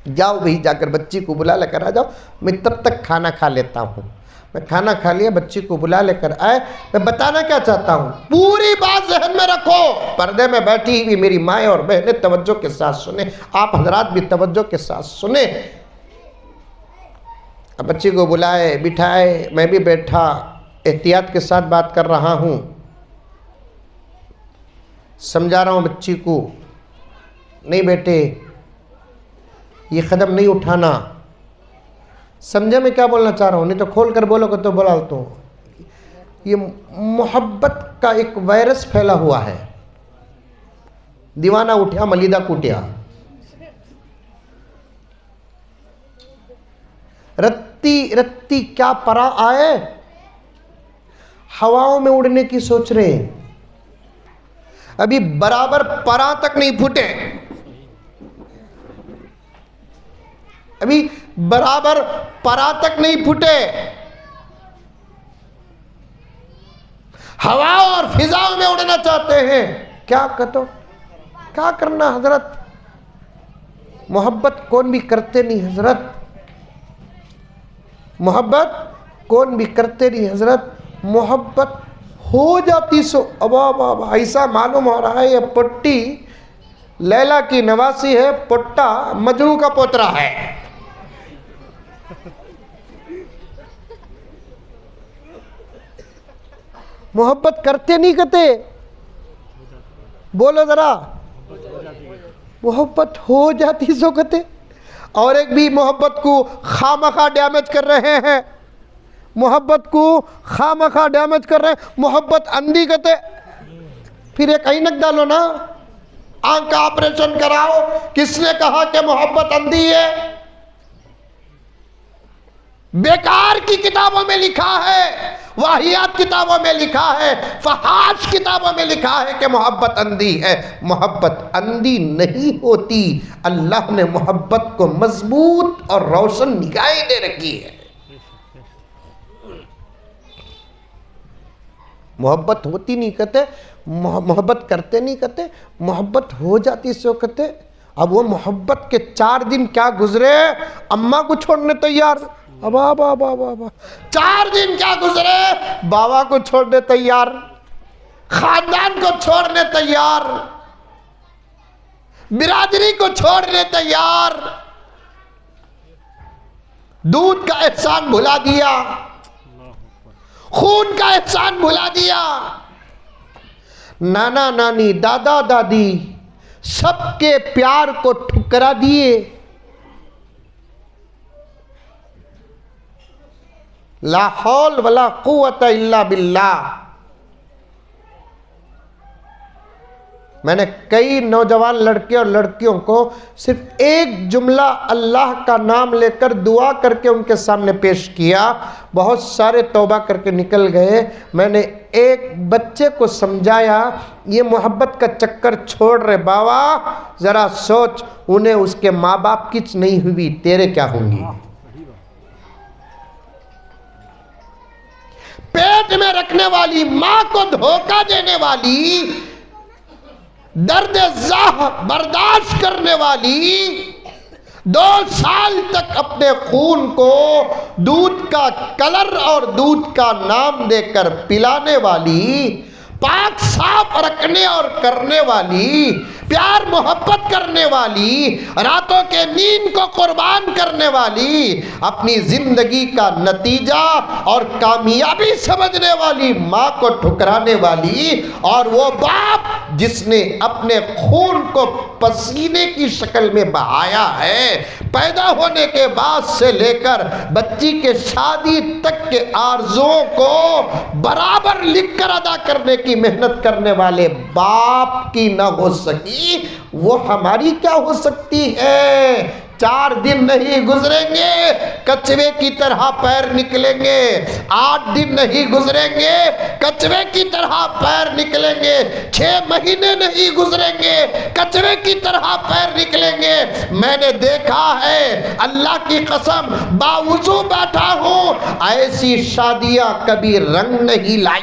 जाओ भाई, जाकर बच्ची को बुला लेकर आ जाओ, मैं तब तक खाना खा लेता हूँ। मैं खाना खा लिया, बच्ची को बुला लेकर आए। मैं बताना क्या चाहता हूँ, पूरी बात ज़हन में रखो। पर्दे में बैठी हुई मेरी माएँ और बहनें तवज्जो के साथ सुने, आप हजरात भी तवज्जो के साथ सुने। अब बच्ची को बुलाए, बिठाए, मैं भी बैठा, एहतियात के साथ बात कर रहा हूँ, समझा रहा हूँ बच्ची को, नहीं बेटे ये कदम नहीं उठाना। समझे मैं क्या बोलना चाह रहा हूँ? नहीं तो खोल कर बोलोगे तो बोला तो। ये मोहब्बत का एक वायरस फैला हुआ है। दीवाना उठा मलिदा कूटिया। रत्ती रत्ती क्या परा आए, हवाओं में उड़ने की सोच रहे हैं। अभी बराबर परा तक नहीं फूटे, अभी बराबर परा तक नहीं फूटे। हवा और फिजाओं में उड़ना चाहते हैं। क्या करो, क्या करना हजरत? मोहब्बत कौन भी करते नहीं हजरत। मोहब्बत कौन भी करते नहीं हजरत, मोहब्बत हो जाती सो अब ऐसा मालूम हो रहा है ये पुट्टी लैला की नवासी है, पुट्टा मजनू का पोतरा है। मोहब्बत करते नहीं करते, बोलो जरा, मोहब्बत हो जाती सो कहते। और एक भी मोहब्बत को खामखा डैमेज कर रहे हैं, मोहब्बत को खामखा डैमेज कर रहे हैं, मोहब्बत अंधी कहते। फिर एक ऐनक डालो ना, आंख का ऑपरेशन कराओ। किसने कहा कि मोहब्बत अंधी है? बेकार की किताबों में लिखा है, वाहियात किताबों में लिखा है, फहाश किताबों में लिखा है कि मोहब्बत अंधी है। मोहब्बत अंधी नहीं होती। अल्लाह ने मोहब्बत को मजबूत और रोशन निगाहें दे रखी है। मोहब्बत होती नहीं कहते, मोहब्बत करते नहीं कहते, मोहब्बत हो जाती सो कहते। अब वो मोहब्बत के 4 दिन क्या गुजरे, अम्मा को छोड़ने तैयार, अब 4 दिन क्या गुजरे, बाबा को छोड़ने तैयार, खानदान को छोड़ने तैयार, बिरादरी को छोड़ने तैयार, दूध का एहसान भुला दिया, खून का एहसान भुला दिया, नाना नानी दादा दादी सबके प्यार को ठुकरा दिए। ला हौल वला कुव्वत इल्ला बिल्लाह। मैंने कई नौजवान लड़के और लड़कियों को सिर्फ एक जुमला अल्लाह का नाम लेकर दुआ करके उनके सामने पेश किया, बहुत सारे तौबा करके निकल गए। मैंने एक बच्चे को समझाया, ये मोहब्बत का चक्कर छोड़ रहे बाबा, ज़रा सोच उन्हें उसके माँ बाप की नहीं हुई, तेरे क्या होंगी। पेट में रखने वाली माँ को धोखा देने वाली, दर्द ज़ाह बर्दाश्त करने वाली, 2 साल तक अपने खून को दूध का कलर और दूध का नाम देकर पिलाने वाली, पाक साफ रखने और करने वाली, प्यार मोहब्बत करने वाली, रातों के नींद को कुर्बान करने वाली, अपनी जिंदगी का नतीजा और कामयाबी समझने वाली माँ को ठुकराने वाली, और वो बाप जिसने अपने खून को पसीने की शक्ल में बहाया है, पैदा होने के बाद से लेकर बच्ची के शादी तक के आरज़ुओं को बराबर लिखकर अदा करने की मेहनत करने वाले बाप की न हो सकी, वो हमारी क्या हो सकती है। 4 दिन नहीं गुजरेंगे कचवे की तरह पैर निकलेंगे, 8 दिन नहीं गुजरेंगे कचवे की तरह पैर निकलेंगे, 6 महीने नहीं गुजरेंगे कचवे की तरह पैर निकलेंगे। मैंने देखा है, अल्लाह की कसम, बावजू बैठा हूं, ऐसी शादियां कभी रंग नहीं लाई,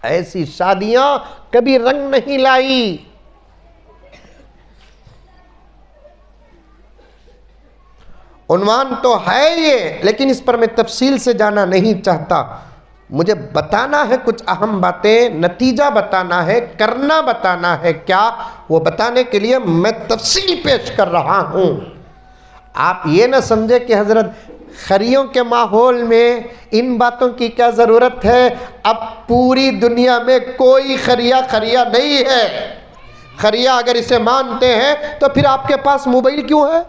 ऐसी शादियां कभी रंग नहीं लाई। उन्वान तो है ये, लेकिन इस पर मैं तफसील से जाना नहीं चाहता। मुझे बताना है कुछ अहम बातें, नतीजा बताना है, करना बताना है क्या, वो बताने के लिए मैं तफसील पेश कर रहा हूं। आप ये ना समझे कि हजरत खरियों के माहौल में इन बातों की क्या ज़रूरत है। अब पूरी दुनिया में कोई खरिया नहीं है। खरिया अगर इसे मानते हैं तो फिर आपके पास मोबाइल क्यों है?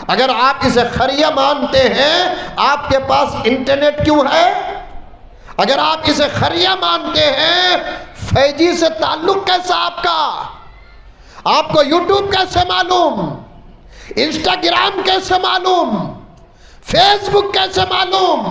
अगर आप इसे खरिया मानते हैं, आपके पास इंटरनेट क्यों है? अगर आप इसे खरिया मानते हैं, फैजी से ताल्लुक कैसा आपका? आपको यूट्यूब कैसे मालूम? इंस्टाग्राम कैसे मालूम? फेसबुक कैसे मालूम?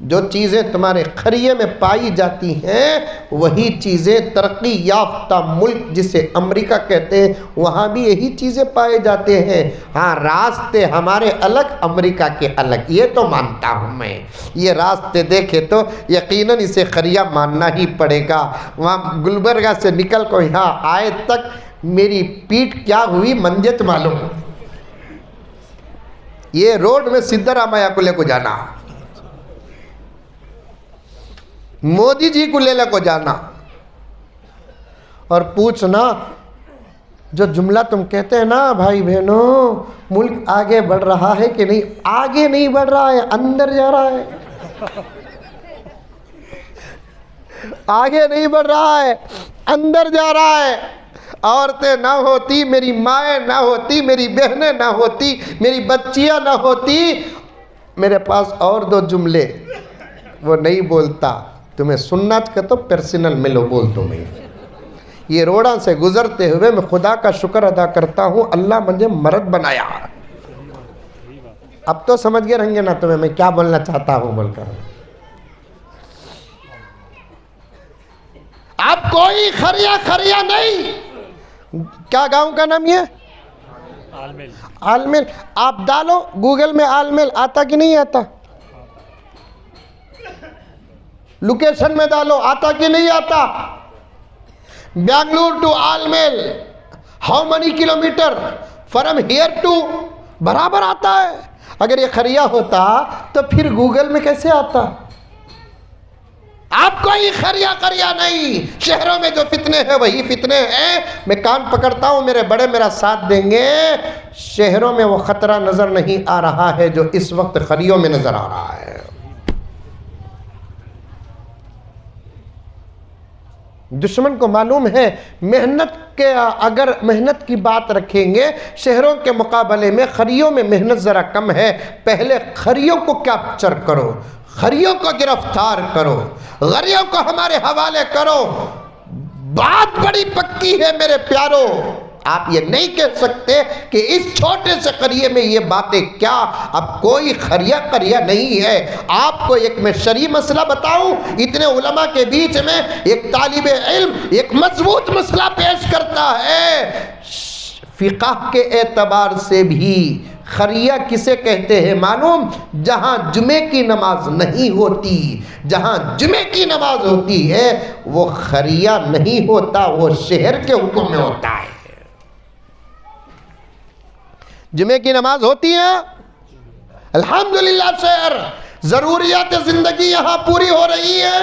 जो चीज़ें तुम्हारे खरिये में पाई जाती हैं, वही चीज़ें तरक्की याफ्ता मुल्क जिसे अमेरिका कहते हैं, वहाँ भी यही चीज़ें पाए जाते हैं। हाँ, रास्ते हमारे अलग, अमेरिका के अलग, ये तो मानता हूँ मैं। ये रास्ते देखे तो यकीनन इसे खरिया मानना ही पड़ेगा। वहाँ गुलबर्गा से निकल कर यहाँ आए तक मेरी पीठ क्या हुई मंजित मालूम। ये रोड में सिद्धरामैया को लेको जाना, मोदी जी को लेको जाना और पूछना, जो जुमला तुम कहते हैं ना भाई बहनों, मुल्क आगे बढ़ रहा है कि नहीं? आगे नहीं बढ़ रहा है, अंदर जा रहा है। आगे नहीं बढ़ रहा है, अंदर जा रहा है। औरतें ना होती, मेरी माएँ ना होती, मेरी बहनें ना होती, मेरी बच्चियां ना होती, मेरे पास और दो जुमले वो नहीं बोलता। तुम्हें सुनना चाहे तो पर्सनल मिलो, बोल दो। मैं ये रोड़ा से गुजरते हुए मैं खुदा का शुक्र अदा करता हूँ, अल्लाह मुझे मर्द बनाया। अब तो समझ गए रहेंगे ना तुम्हें मैं क्या बोलना चाहता हूँ बोलकर। अब कोई खरिया खरिया नहीं। क्या गांव का नाम ये? आलमेल। आलमेल। आप डालो गूगल में, आलमेल आता कि नहीं आता? लोकेशन में डालो, आता कि नहीं आता? Bengaluru to Almel how many kilometre from here to, बराबर आता है। अगर ये खरिया होता तो फिर गूगल में कैसे आता? आप कोई खरिया खरिया नहीं। शहरों में जो फितने हैं वही फितने हैं। मैं कान पकड़ता हूं, मेरे बड़े मेरा साथ देंगे। शहरों में वो खतरा नजर नहीं आ रहा है जो इस वक्त खरियों में नजर आ रहा है। दुश्मन को मालूम है मेहनत के, अगर मेहनत की बात रखेंगे शहरों के मुकाबले में खरियों में मेहनत ज़रा कम है। पहले खरियों को कैप्चर करो, खरियों को गिरफ्तार करो, खरियों को हमारे हवाले करो। बात बड़ी पक्की है मेरे प्यारों। आप ये नहीं कह सकते कि इस छोटे से करिए में ये बातें क्या। अब कोई खरिया करिया नहीं है। आपको एक मैं शरई मसला बताऊं, इतने उलमा के बीच में एक तालिब इल्म एक मजबूत मसला पेश करता है। फिक़ह के एतबार से भी खरिया किसे कहते हैं मालूम? जहां जुमे की नमाज नहीं होती, जहां जुमे की नमाज होती है वो खरिया नहीं होता, वो शहर के हुक्म में होता है। जुमे की नमाज होती है, अल्हम्दुलिल्लाह शहर, जरूरियात जिंदगी यहां पूरी हो रही है,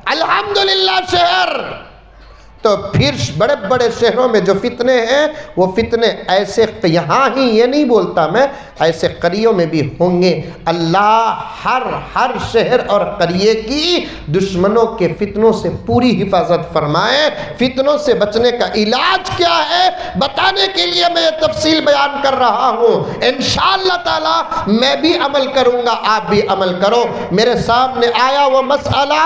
अल्हम्दुलिल्लाह शहर। तो फिर बड़े बड़े शहरों में जो फितने हैं वो फितने ऐसे, यहाँ ही ये नहीं बोलता मैं, ऐसे करियों में भी होंगे। अल्लाह हर शहर और करिए की दुश्मनों के फितनों से पूरी हिफाजत फरमाए। फितनों से बचने का इलाज क्या है बताने के लिए मैं तफसील बयान कर रहा हूँ। इंशाअल्लाह ताला मैं भी अमल करूँगा, आप भी अमल करो। मेरे सामने आया वो मसला,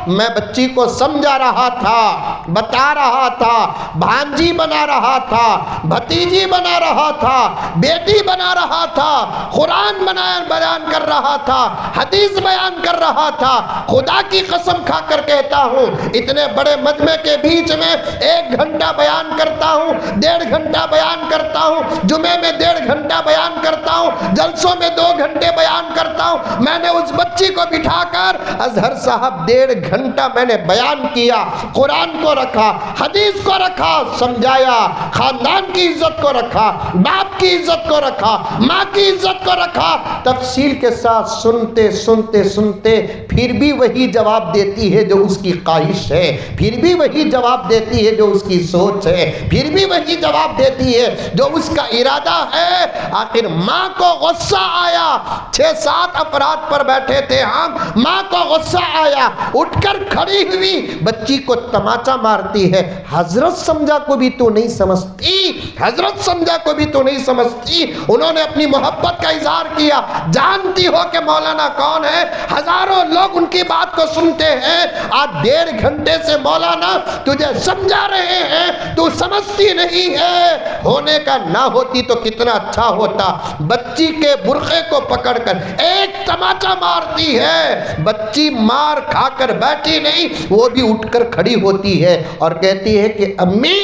मैं बच्ची को समझा रहा था, बता रहा था, भांजी बना रहा था, भतीजी बना रहा था, बेटी बना रहा था, कुरान बयान कर रहा था, हदीस बयान कर रहा था। खुदा की कसम खाकर कहता हूँ इतने बड़े मजमे के बीच में 1 घंटा बयान करता हूँ, 1.5 घंटा बयान करता हूँ, जुमे में 1.5 घंटा बयान करता हूँ, जलसों में 2 घंटे बयान करता हूँ। मैंने उस बच्ची को बिठाकर अजहर साहब 1.5 घंटा मैंने बयान किया, कुरान को रखा, हदीस को रखा, समझाया, खानदान की इज्जत को रखा, बाप की इज्जत को रखा, माँ की इज्जत को रखा, तफसील के साथ सुनते सुनते सुनते फिर भी वही जवाब देती है जो उसकी ख्वाहिश है, फिर भी वही जवाब देती है जो उसकी सोच है, फिर भी वही जवाब देती है जो उसका इरादा है। आखिर माँ को गुस्सा आया, 6-7 अफराद पर बैठे थे हम, माँ को गुस्सा आया, उठकर खड़ी हुई, बच्ची को तमाचा मारती है, हजरत समझा को भी तो नहीं समझती, हजरत समझा को भी तो नहीं समझती। उन्होंने अपनी मोहब्बत का इजहार किया, जानती हो कि मौलाना कौन है, हजारों लोग उनकी बात को सुनते हैं। आज 1.5 घंटे से मौलाना तुझे समझा रहे हैं, तू समझती नहीं है। होने का ना होती तो कितना अच्छा होता। बच्ची के बुरखे को पकड़कर एक तमाचा मारती है, बच्ची मार खाकर बैठी नहीं, वो भी उठकर खड़ी होती है और कहती है कि अम्मी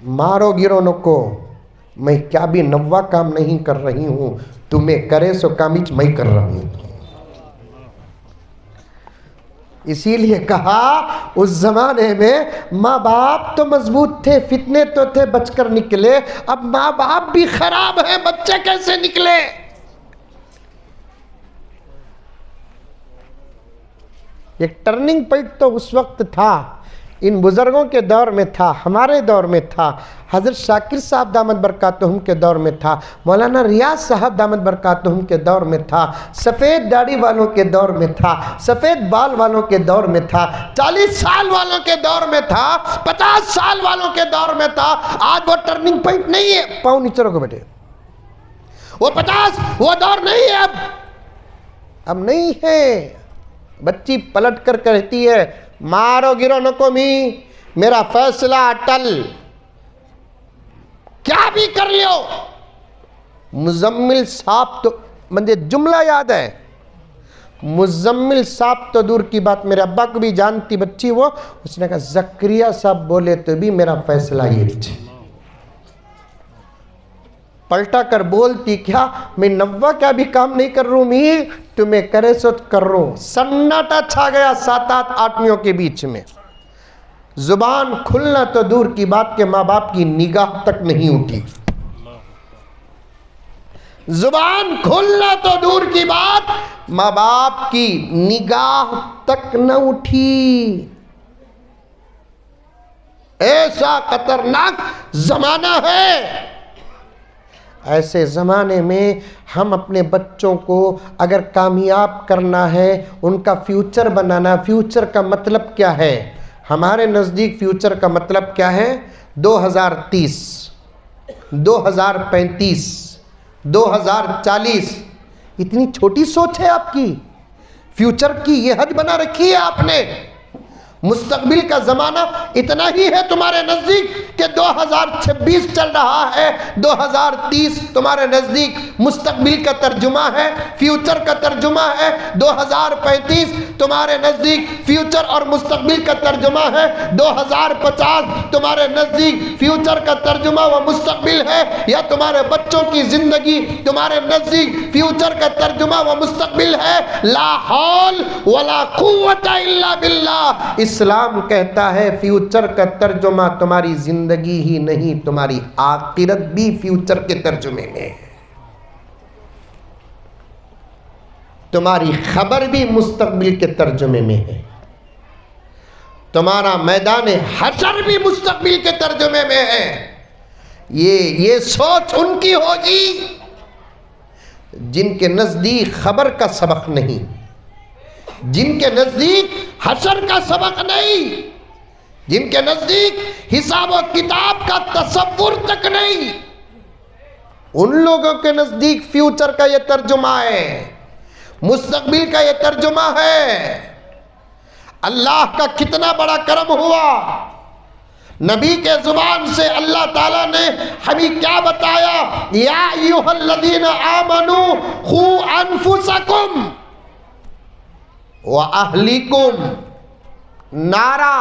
मारो गिरोनों को, मैं क्या भी नव्वा काम नहीं कर रही हूं, तुम्हें करे सो कामिच मैं कर रही हूं। इसीलिए कहा उस जमाने में माँ बाप तो मजबूत थे, फितने तो थे, बचकर निकले। अब माँ बाप भी खराब है, बच्चे कैसे निकले? एक टर्निंग पॉइंट तो उस वक्त था, इन बुजुर्गों के दौर में था, हमारे दौर में था, हज़रत शाकिर साहब दामद बरकातुहुम के दौर में था, मौलाना रियाज साहब दामद बरकातुहुम के दौर में था, सफ़ेद दाढ़ी वालों के दौर में था, सफ़ेद बाल वालों के दौर में था, 40 साल वालों के दौर में था, 50 साल वालों के दौर में था। आज वो टर्निंग पॉइंट नहीं है। पाँव नीचे रखो बेटे। वो 50 वो दौर नहीं है, अब नहीं है। बच्ची पलट कर कहती है, मारो गिरो नको मी, मेरा फैसला अटल, क्या भी कर लियो। मुजम्मिल साहब तो, मुझे जुमला याद है, मुजम्मिल साहब तो दूर की बात, मेरे अब्बा को भी जानती बच्ची वो, उसने कहा जक्रिया साहब बोले तो भी मेरा फैसला ये है। पलटा कर बोलती, क्या मैं नव्वा क्या भी काम नहीं कर रहा हूं मी, तुम्हें करे सो कर रहा हूं। सन्नाटा छा गया 7-8 आदमियों के बीच में। जुबान खुलना तो दूर की बात के माँ बाप की निगाह तक नहीं उठी। जुबान खुलना तो दूर की बात, माँ बाप की निगाह तक न उठी। ऐसा खतरनाक जमाना है। ऐसे ज़माने में हम अपने बच्चों को अगर कामयाब करना है, उनका फ्यूचर बनाना, फ्यूचर का मतलब क्या है? हमारे नज़दीक फ्यूचर का मतलब क्या है? 2030, 2035, 2040। इतनी छोटी सोच है आपकी, फ्यूचर की ये हद बना रखी है आपने। मुस्तकबिल का ज़माना इतना ही है तुम्हारे नज़दीक कि 2026 चल रहा है, 2030 तुम्हारे नज़दीक मुस्तकबिल का तर्जुमा है, फ्यूचर का तर्जुमा है, 2035 तुम्हारे नज़दीक फ्यूचर और मुस्तकबिल का तर्जुमा है, 2050 तुम्हारे नज़दीक फ्यूचर का तर्जुमा व मुस्तकबिल है, या तुम्हारे बच्चों की ज़िंदगी तुम्हारे नज़दीक फ्यूचर का तर्जुमा व मुस्तकबिल है। ला हौल वला कुव्वता इल्ला बिल्लाह। इस्लाम कहता है फ्यूचर का तर्जुमा तुम्हारी जिंदगी ही नहीं, तुम्हारी आखिरत भी फ्यूचर के तर्जुमे में है। तुम्हारी खबर भी मुस्तकबिल के तर्जुमे में है। तुम्हारा मैदान हशर भी मुस्तकबिल के तर्जुमे में है। ये सोच उनकी होगी जिनके नजदीक खबर का सबक नहीं, जिनके नजदीक हशर का सबक नहीं, जिनके नजदीक हिसाब और किताब का तसव्वुर तक नहीं, उन लोगों के नजदीक फ्यूचर का यह तर्जुमा है, मुस्तकबिल का यह तर्जुमा है। अल्लाह का कितना बड़ा करम हुआ, नबी के जुबान से अल्लाह ताला ने हमें क्या बताया, या अय्युहल्लज़ीना आमनू खू अनफुसकुम व अहलीकुम नारा।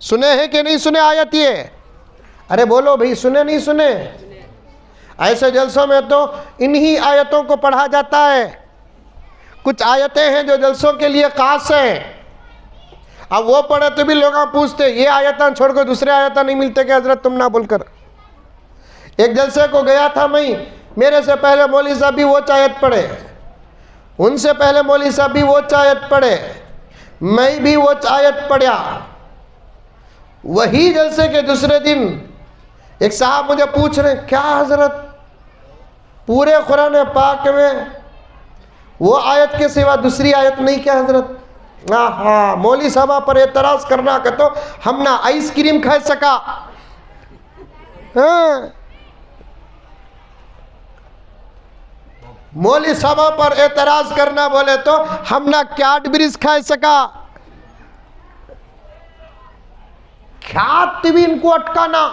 सुने हैं कि नहीं सुने आयत ये? अरे बोलो भाई, सुने नहीं सुने? ऐसे जलसों में तो इन्हीं आयतों को पढ़ा जाता है। कुछ आयतें हैं जो जलसों के लिए खास हैं। अब वो पढ़े तो भी लोग पूछते ये आयतां छोड़ कर दूसरे आयतां नहीं मिलते कि हजरत तुम ना बोलकर। एक जलसे को गया था मैं, मेरे से पहले मौलवी साहब भी वो आयत पढ़े, उनसे पहले मौलवी साहब भी वो आयत पढ़े, मैं भी वो आयत पढ़ा। वही जलसे के दूसरे दिन एक साहब मुझे पूछ रहे, क्या हजरत पूरे कुरान पाक में वो आयत के सिवा दूसरी आयत नहीं क्या हजरत? हाँ, मौलवी साहब पर एतराज करना के तो हम ना आइसक्रीम खा सका। हाँ, मौलवी साहब पर एतराज करना बोले तो हम ना कैडबरीज खा सका। ख्यात भी इनको अटकाना।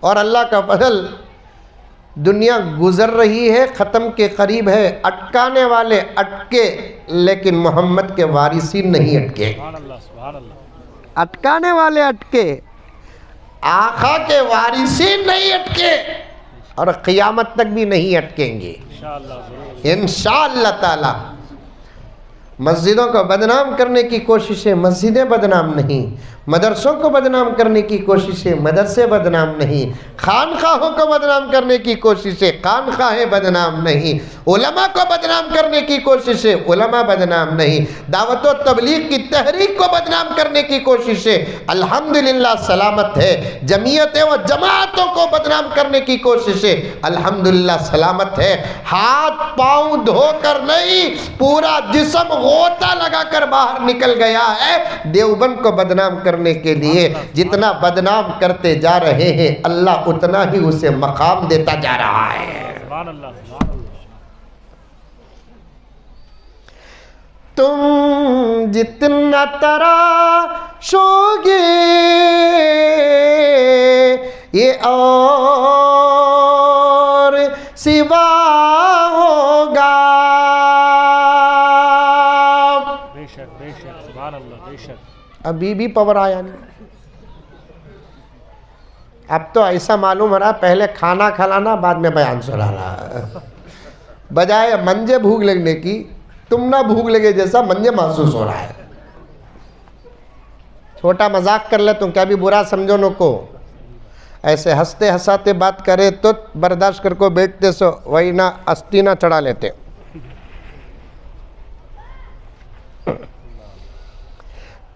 और अल्लाह का फजल, दुनिया गुजर रही है, ख़त्म के करीब है। अटकाने वाले अटके, लेकिन मोहम्मद के वारिसीन नहीं अटके। अटकाने वाले अटके, आका के वारिसीन नहीं अटके, और क़यामत तक भी नहीं अटकेंगे इंशाअल्लाह ताला। मस्जिदों को बदनाम करने की कोशिशें मस्जिदें बदनाम नहीं, मदरसों को बदनाम करने की कोशिशें मदरसे बदनाम नहीं, खानखाहों को बदनाम करने की कोशिशें खानखाहें बदनाम नहीं, उलमा को बदनाम करने की कोशिशें उलमा बदनाम नहीं, दावत व तबलीग की तहरीक को बदनाम करने की कोशिशें अल्हम्दुलिल्लाह सलामत है, जमीयतें व जमातों को बदनाम करने की कोशिशें अल्हम्दुलिल्लाह सलामत है। हाथ पाँव धोकर नहीं, पूरा जिस्म गोता लगाकर बाहर निकल गया है देवबंद को बदनाम करने के लिए। जितना बदनाम करते जा रहे हैं अल्लाह उतना ही उसे मकाम देता जा रहा है। तुम जितना तराशोगे ये और सिवा होगा। बेशक बेशक सुभान अल्लाह बेशक। अभी भी पावर आया नहीं। अब तो ऐसा मालूम हो रहा पहले खाना खिलाना बाद में बयान सुनाना, बजाय मंजे भूख लगने की तुम ना भूख लगे जैसा मंजे महसूस हो रहा है। छोटा मजाक कर ले तुम क्या भी बुरा समझो नो को, ऐसे हंसते हंसाते बात करे तो बर्दाश्त कर को बैठते सो वही ना अस्थि ना चढ़ा लेते।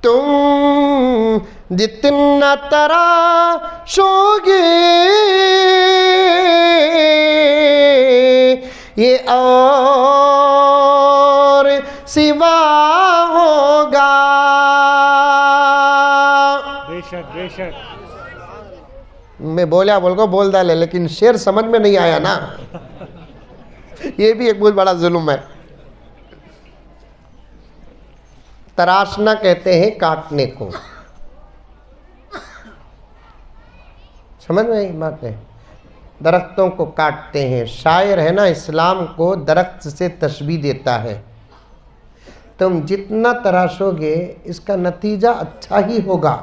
तुम जितना तराशोगे ये और सिवा होगा। बेशक बेशक। मैं बोला बोल को बोल डाले लेकिन शेर समझ में नहीं आया ना, ये भी एक बहुत बड़ा जुल्म है। तराशना कहते हैं काटने को, समझ में आई बात है। दरख्तों को काटते हैं। शायर है ना इस्लाम को दरख्त से तशबीह देता है। तुम जितना तराशोगे इसका नतीजा अच्छा ही होगा।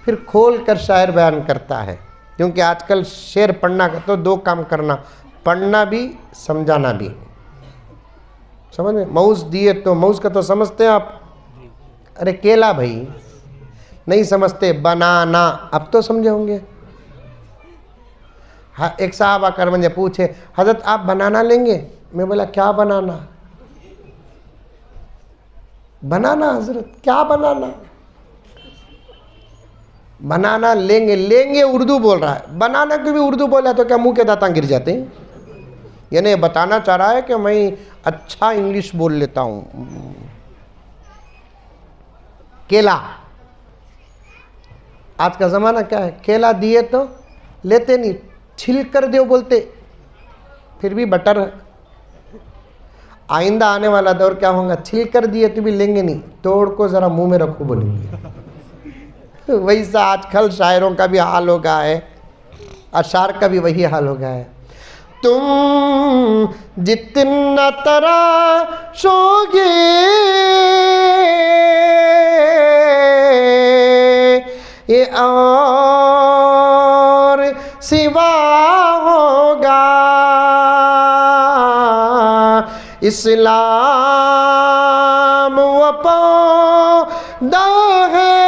फिर खोल कर शायर बयान करता है, क्योंकि आजकल शेर पढ़ना का तो दो काम करना, पढ़ना भी समझाना भी। समझ में? माउस दिए तो माउस का तो समझते हैं आप, अरे केला भाई नहीं समझते, बनाना अब तो समझे होंगे। हाँ, एक साहब आकर मुझे पूछे हजरत आप बनाना लेंगे? मैं बोला क्या बनाना? बनाना हजरत क्या बनाना? बनाना लेंगे, लेंगे उर्दू बोल रहा है, बनाना की भी उर्दू बोला तो क्या मुंह के दांत गिर जाते हैं? यानी बताना चाह रहा है कि मैं अच्छा इंग्लिश बोल लेता हूं। केला, आज का ज़माना क्या है, केला दिए तो लेते नहीं, छिल कर दो बोलते, फिर भी बटर है। आइंदा आने वाला दौर क्या होगा, छिल कर दिए तो भी लेंगे नहीं, तोड़ को ज़रा मुंह में रखो बोलेंगे। वैसा आजकल शायरों का भी हाल हो गया है, अशार का भी वही हाल हो गया है। तुम जितना तराशोगे ये और सिवा होगा। इस्लाम वफादा है,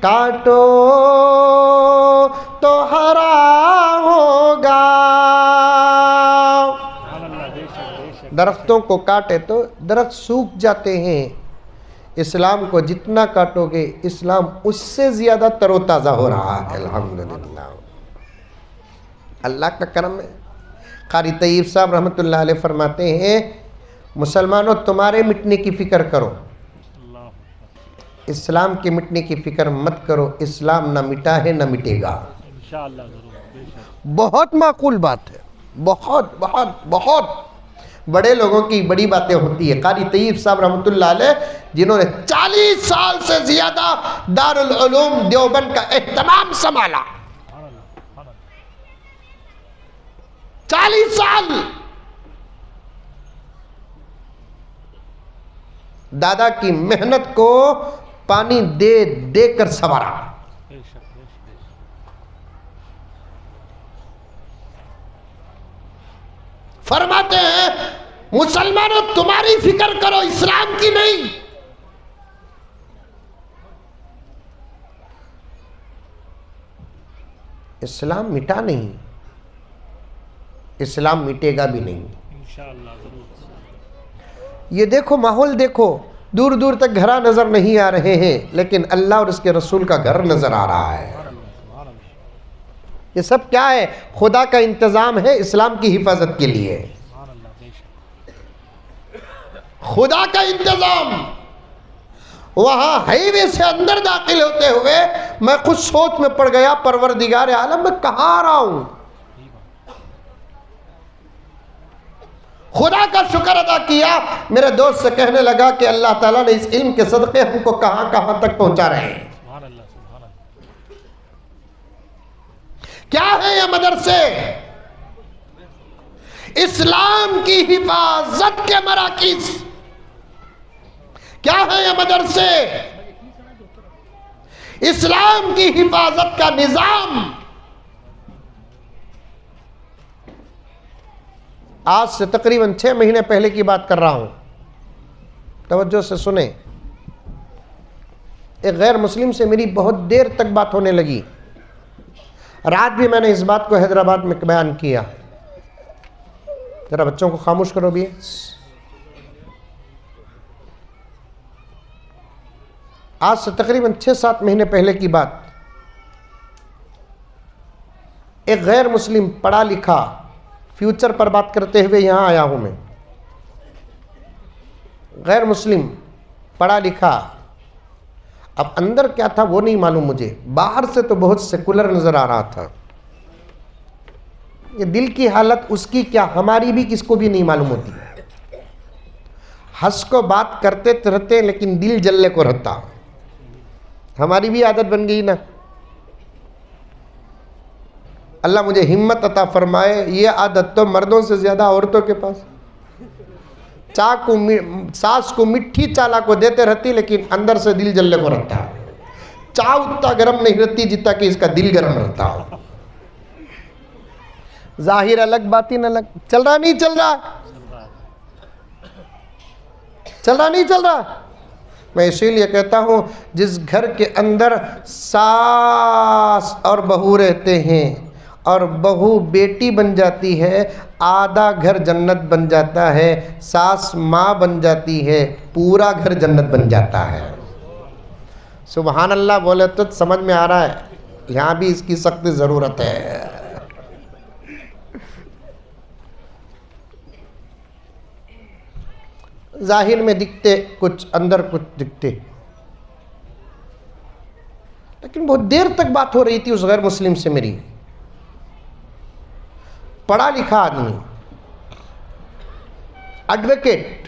काटो तो हरा होगा। दरख्तों को काटे तो दरख्त सूख जाते हैं, इस्लाम को जितना काटोगे इस्लाम उससे ज़्यादा तरोताज़ा हो रहा है। अल्हम्दुलिल्लाह, अल्लाह का करम है। कारी तय्यब साहब रहमतुल्लाह अलैह फरमाते हैं, मुसलमानों तुम्हारे मिटने की फ़िक्र करो, इस्लाम के मिटने की फ़िक्र मत करो, इस्लाम ना मिटा है ना मिटेगा। इंशाअल्लाह ज़रूर। बहुत माकूल बात है, बहुत बहुत बहुत बड़े लोगों की बड़ी बातें होती है। कारी तय्यब साहब रहमतुल्लाह अलैह जिन्होंने 40 साल से ज़्यादा दारुल उलूम देवबंद का एहतमाम संभाला, 40 साल दादा की मेहनत को पानी दे दे कर संवारा। फरमाते हैं मुसलमानों तुम्हारी फिक्र करो, इस्लाम की नहीं। इस्लाम मिटा नहीं, इस्लाम मिटेगा भी नहीं। इंशाअल्लाह जरूर। ये देखो माहौल देखो, दूर दूर तक घरा नजर नहीं आ रहे हैं, लेकिन अल्लाह और उसके रसूल का घर नजर आ रहा है। ये सब क्या है? खुदा का इंतजाम है इस्लाम की हिफाजत के लिए। खुदा का इंतजाम। वहां हाईवे से अंदर दाखिल होते हुए मैं खुद सोच में पड़ गया, परवरदिगार आलम मैं कहां आ रहा हूं। खुदा का शुक्र अदा किया। मेरे दोस्त से कहने लगा कि अल्लाह ताला ने इस इल्म के सदक़े हमको कहां कहां तक पहुंचा रहे हैं। क्या है ये मदरसे? इस्लाम की हिफाजत के मराकिज। क्या है ये मदरसे? इस्लाम की हिफाजत का निजाम। आज से तकरीबन 6 महीने पहले की बात कर रहा हूं, तवज्जो से सुने। एक गैर मुस्लिम से मेरी बहुत देर तक बात होने लगी। रात भी मैंने इस बात को हैदराबाद में बयान किया। जरा बच्चों को खामोश करो भी। आज से तकरीबन 6-7 महीने पहले की बात। एक गैर मुस्लिम पढ़ा लिखा, फ्यूचर पर बात करते हुए यहां आया हूं मैं। गैर मुस्लिम पढ़ा लिखा, अब अंदर क्या था वो नहीं मालूम मुझे, बाहर से तो बहुत सेकुलर नजर आ रहा था। ये दिल की हालत उसकी क्या हमारी भी किसको भी नहीं मालूम होती। हंस को बात करते रहते लेकिन दिल जलने को रहता। हमारी भी आदत बन गई ना। अल्लाह मुझे हिम्मत अता फरमाए। ये आदत तो मर्दों से ज्यादा औरतों के पास। सास को मिट्टी चाला को देते रहती, लेकिन अंदर से दिल जलने को रहता। चाय उतना गर्म नहीं रहती जितना कि इसका दिल गर्म रहता हो। जाहिर अलग बातिन अलग। चल रहा नहीं चल रहा? चल रहा नहीं चल रहा? मैं इसीलिए कहता हूं जिस घर के अंदर सास और बहू रहते हैं और बहू बेटी बन जाती है, आधा घर जन्नत बन जाता है। सास माँ बन जाती है, पूरा घर जन्नत बन जाता है। सुभान अल्लाह बोले तो समझ में आ रहा है। यहाँ भी इसकी सख्त ज़रूरत है। जाहिर में दिखते कुछ, अंदर कुछ दिखते। लेकिन बहुत देर तक बात हो रही थी उस गैर मुस्लिम से मेरी। पढ़ा लिखा आदमी, एडवोकेट,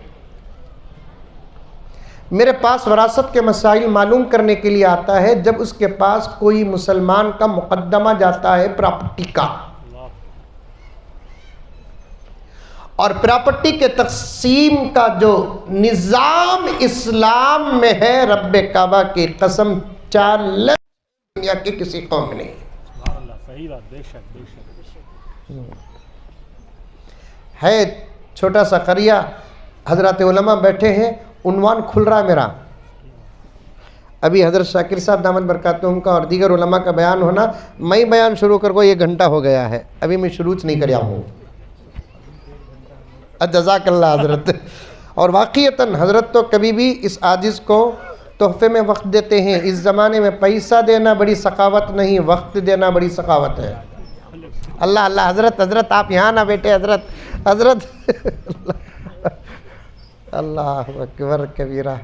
मेरे पास वरासत के मसाइल मालूम करने के लिए आता है जब उसके पास कोई मुसलमान का मुकदमा जाता है प्रॉपर्टी का, और प्रॉपर्टी के तकसीम का जो निज़ाम इस्लाम में है, रब्बे काबा की कसम चैलेंज दुनिया की किसी कौम में नहीं। सही बात, बेशक बेशक। है छोटा सा करिया, हजरत उलमा बैठे हैं, उन्वान खुल रहा है मेरा। अभी हजरत शाकिर साहब दामद बरकातुहुम का और दीगर उलमा का बयान होना, मैं बयान शुरू कर को 1 घंटा हो गया है, अभी मैं शुरू नहीं कराया हूँ। जज़ाकल्लाह हजरत। और वाक़ईतन हजरत तो कभी भी इस आजिज़ को तोहफे में वक्त देते हैं। इस ज़माने में पैसा देना बड़ी सखावत नहीं, वक्त देना बड़ी सखावत है। अल्लाह अल्लाह। हजरत हजरत आप यहाँ ना बैठे, हजरत हजरत अल्लाह अकबर कबीरा।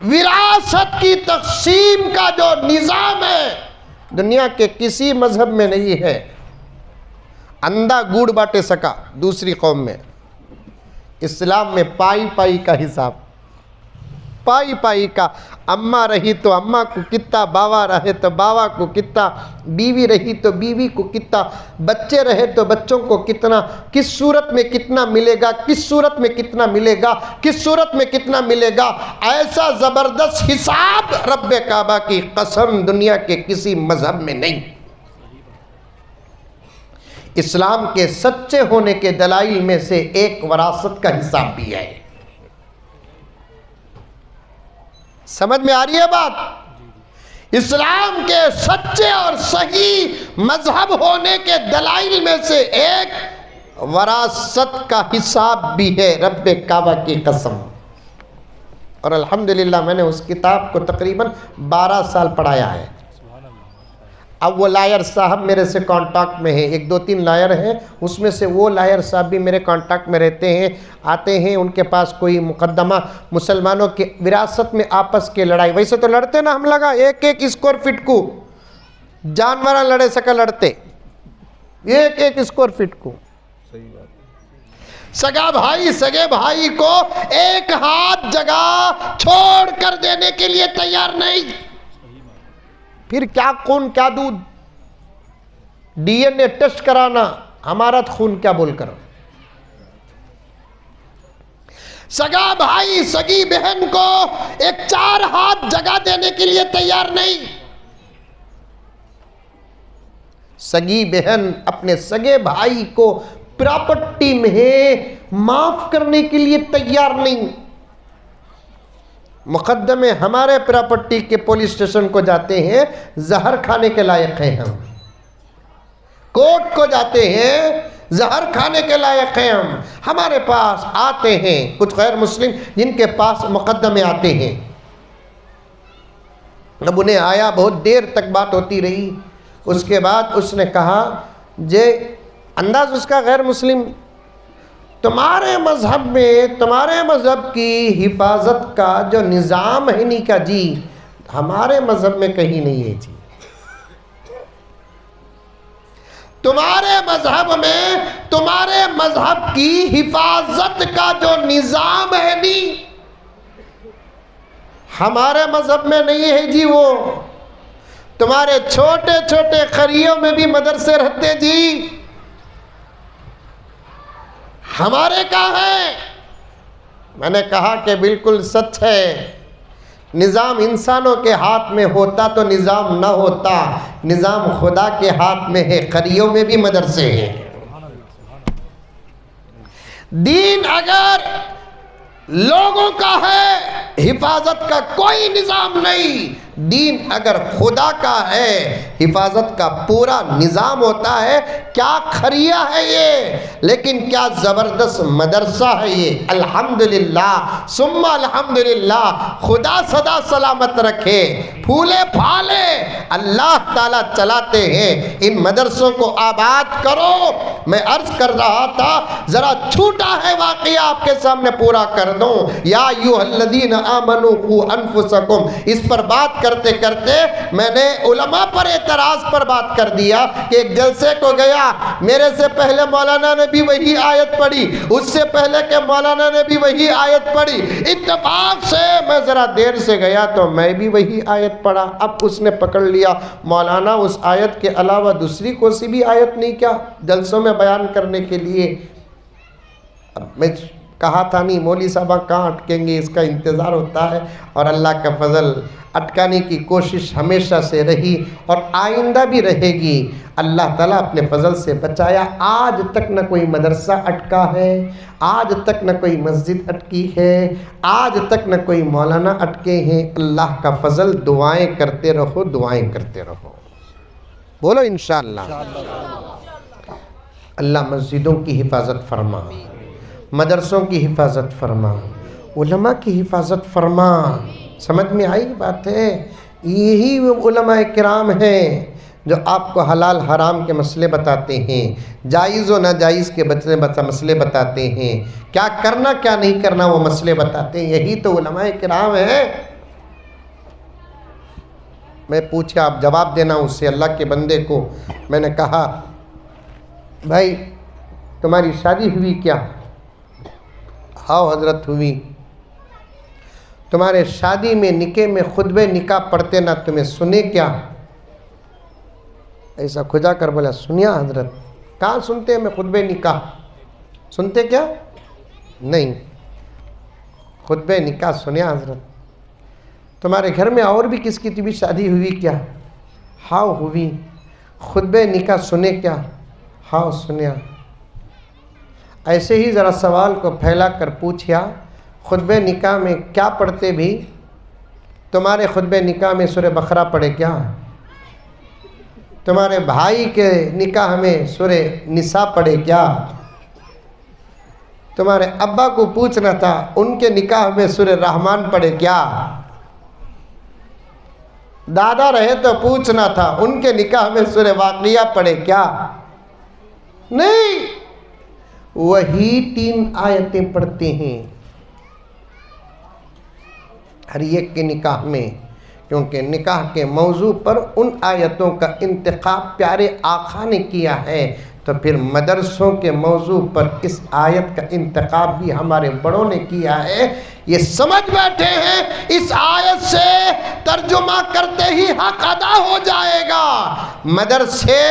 विरासत की तक़सीम का जो निज़ाम है दुनिया के किसी मजहब में नहीं है। अंधा गुड़ बांटे सका दूसरी कौम में, इस्लाम में पाई पाई का हिसाब, पाई पाई का। अम्मा रही तो अम्मा को कितना, बावा रहे तो बावा को कितना, बीवी रही तो बीवी को कितना, बच्चे रहे तो बच्चों को कितना, किस सूरत में कितना मिलेगा, किस सूरत में कितना मिलेगा, किस सूरत में कितना मिलेगा। ऐसा ज़बरदस्त हिसाब रब्बे काबा की कसम दुनिया के किसी मजहब में नहीं। इस्लाम के सच्चे होने के दलाइल में से एक वरासत का हिसाब भी है। समझ में आ रही है बात? इस्लाम के सच्चे और सही मजहब होने के दलाइल में से एक वरासत का हिसाब भी है, रब्बे काबा की कसम। और अल्हम्दुलिल्लाह मैंने उस किताब को तकरीबन 12 साल पढ़ाया है। अब वो लायर साहब मेरे से कांटेक्ट में है, 1-2-3 लायर हैं, उसमें से वो लायर साहब भी मेरे कांटेक्ट में रहते हैं, आते हैं। उनके पास कोई मुकदमा मुसलमानों के विरासत में आपस के लड़ाई, वैसे तो लड़ते ना हम लगा 1-1 स्क्वायर फीट को जानवर लड़े सका लड़ते 1-1 स्क्वायर फीट को। सगा भाई सगे भाई को एक हाथ जगह छोड़ कर देने के लिए तैयार नहीं। फिर क्या खून क्या दूध, डीएनए टेस्ट कराना, हमारा खून क्या बोलकर। सगा भाई सगी बहन को एक 4 हाथ जगह देने के लिए तैयार नहीं। सगी बहन अपने सगे भाई को प्रॉपर्टी में माफ करने के लिए तैयार नहीं। मुकद्दमे हमारे प्रॉपर्टी के पुलिस स्टेशन को जाते हैं, जहर खाने के लायक हैं हम। कोर्ट को जाते हैं, जहर खाने के लायक हैं हम। हमारे पास आते हैं कुछ गैर मुस्लिम जिनके पास मुकद्दमे आते हैं। अब उन्हें आया, बहुत देर तक बात होती रही। उसके बाद उसने कहा, जे अंदाज उसका गैर मुस्लिम, तुम्हारे मज़हब में, तुम्हारे मज़हब की हिफाजत का जो निज़ाम है नी का जी, हमारे मज़हब में कहीं नहीं है जी। तुम्हारे मज़हब में, तुम्हारे मज़हब की हिफाजत का जो निज़ाम है नी, हमारे मज़हब में नहीं है जी। वो तुम्हारे छोटे छोटे खरियों में भी मदरसे रहते जी, हमारे कहाँ है? मैंने कहा कि बिल्कुल सच है। निज़ाम इंसानों के हाथ में होता तो निज़ाम ना होता, निज़ाम खुदा के हाथ में है, खरियों में भी मदरसे हैं। दीन अगर लोगों का है, हिफाजत का कोई निज़ाम नहीं। दीन अगर खुदा का है, हिफाजत का पूरा निज़ाम होता है। क्या खरिया है ये, लेकिन क्या ज़बरदस्त मदरसा है ये। अल्हम्दुलिल्लाह सुम्मा अल्हम्दुलिल्लाह, खुदा सदा सलामत रखे, फूले फाले अल्लाह ताला चलाते हैं। इन मदरसों को आबाद करो। मैं अर्ज कर रहा था, ज़रा छूटा है वाक़या आपके सामने पूरा कर दूं। या अय्युहल्लज़ीना आमनू क़ू अनफुसकुम, इस पर बात करते करते मैंने उलमा पर एतराज़ पर बात कर दिया कि एक जलसे को गया, मेरे से पहले मौलाना ने भी वही आयत पढ़ी, उससे पहले के मौलाना ने भी वही आयत पढ़ी। इत्तेफाक से मैं ज़रा देर से गया तो मैं भी वही आयत पढ़ा। अब उसने पकड़ लिया, मौलाना उस आयत के अलावा दूसरी कोई सी भी आयत नहीं क्या जलसों में बयान करने के लिए? अब मैं कहा था नहीं, मौली साहबा कहाँ अटकेंगे, इसका इंतज़ार होता है। और अल्लाह का फजल, अटकाने की कोशिश हमेशा से रही और आइंदा भी रहेगी। अल्लाह ताला अपने फजल से बचाया। आज तक न कोई मदरसा अटका है, आज तक न कोई मस्जिद अटकी है, आज तक न कोई मौलाना अटके हैं। अल्लाह का फजल, दुआएं करते रहो, दुआएं करते रहो। बोलो इंशाअल्लाह। अल्लाह मस्जिदों की हिफाजत फरमा, मदरसों की हिफाजत फरमा, उलमा की हिफाजत फरमा। समझ में आई बात है? यही वो उलमा किराम हैं जो आपको हलाल हराम के मसले बताते हैं, जायज़ व नाजायज़ के मसले बताते हैं, क्या करना क्या नहीं करना वो मसले बताते हैं। यही तो उलमा किराम हैं। मैं पूछा, आप जवाब देना उससे, अल्लाह के बंदे को। मैंने कहा, भाई तुम्हारी शादी हुई क्या? हाँ हजरत हुई। तुम्हारे शादी में निके में खुतबे निकाह पढ़ते ना, तुम्हें सुने क्या? ऐसा खुजा कर बोला, सुनिया हजरत। कहाँ सुनते हैं? मैं खुतबे निकाह सुनते क्या? नहीं, खुतबे निकाह सुनिया हजरत। तुम्हारे घर में और भी किसकी की भी शादी हुई क्या? हाँ हुई। खुतबे निकाह सुने क्या? हाँ सुनिया। ऐसे ही ज़रा सवाल को फैला कर पूछिया, खुतबे निकाह में क्या पढ़ते भी? तुम्हारे खुतबे निकाह में सूरह बकरा पढ़े क्या? तुम्हारे भाई के निकाह में सूरह निसा पढ़े क्या? तुम्हारे अब्बा को पूछना था, उनके निकाह में सूरह रहमान पढ़े क्या? दादा रहे तो पूछना था, उनके निकाह में सूरह वाक़िया पढ़े क्या? नहीं, वही 3 आयतें पढ़ते हैं हर एक के निकाह में, क्योंकि निकाह के मौजू पर उन आयतों का इंतखाब प्यारे आका ने किया है। तो फिर मदरसों के मौजू पर इस आयत का इंतखाब भी हमारे बड़ों ने किया है। ये समझ बैठे हैं इस आयत से तर्जुमा करते ही हक अदा हो जाएगा। मदरसे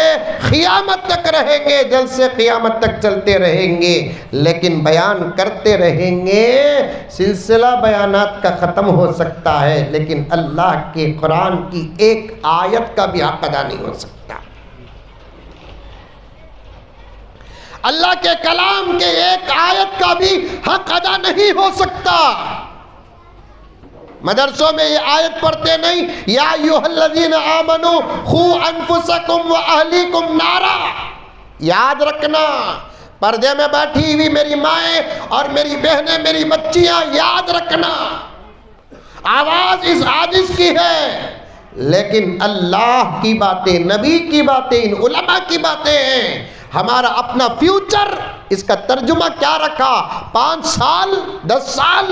क़ियामत तक रहेंगे, जलसे क़ियामत तक चलते रहेंगे, लेकिन बयान करते रहेंगे। सिलसिला बयानात का ख़त्म हो सकता है, लेकिन अल्लाह के कुरान की एक आयत का भी हक अदा नहीं हो सकता। अल्लाह के कलाम के एक आयत का भी हक अदा नहीं हो सकता। मदरसों में ये आयत पढ़ते नहीं, या अय्युहल्लज़ीना आमनू खू अनफुसकुम व अहलीकुम नारा। याद रखना, पर्दे में बैठी हुई मेरी माएँ और मेरी बहनें, मेरी बच्चियां, याद रखना आवाज इस आजिज़ की है, लेकिन अल्लाह की बातें, नबी की बातें, इन उलमा की बातें हैं। हमारा अपना फ्यूचर, इसका तर्जुमा क्या रखा? 5 साल, 10 साल।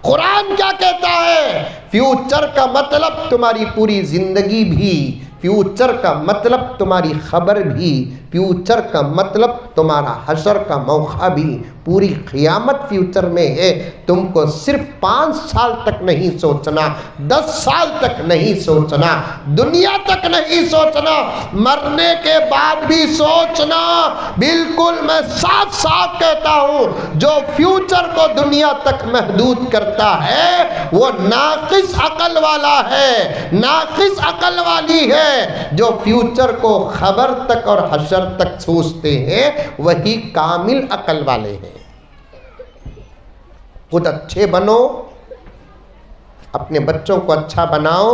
कुरान क्या कहता है? फ्यूचर का मतलब तुम्हारी पूरी जिंदगी भी, फ्यूचर का मतलब तुम्हारी खबर भी, फ्यूचर का मतलब तुम्हारा हशर का मौका भी, पूरी क़ियामत फ्यूचर में है। तुमको सिर्फ 5 साल तक नहीं सोचना, 10 साल तक नहीं सोचना, दुनिया तक नहीं सोचना, मरने के बाद भी सोचना। बिल्कुल मैं साफ साफ कहता हूँ, जो फ्यूचर को दुनिया तक महदूद करता है वो नाक़िस अकल वाला है, नाक़िस अकल वाली है। जो फ्यूचर को खबर तक और हशर तक सोचते हैं वही कामिल अकल वाले हैं। खुद अच्छे बनो, अपने बच्चों को अच्छा बनाओ।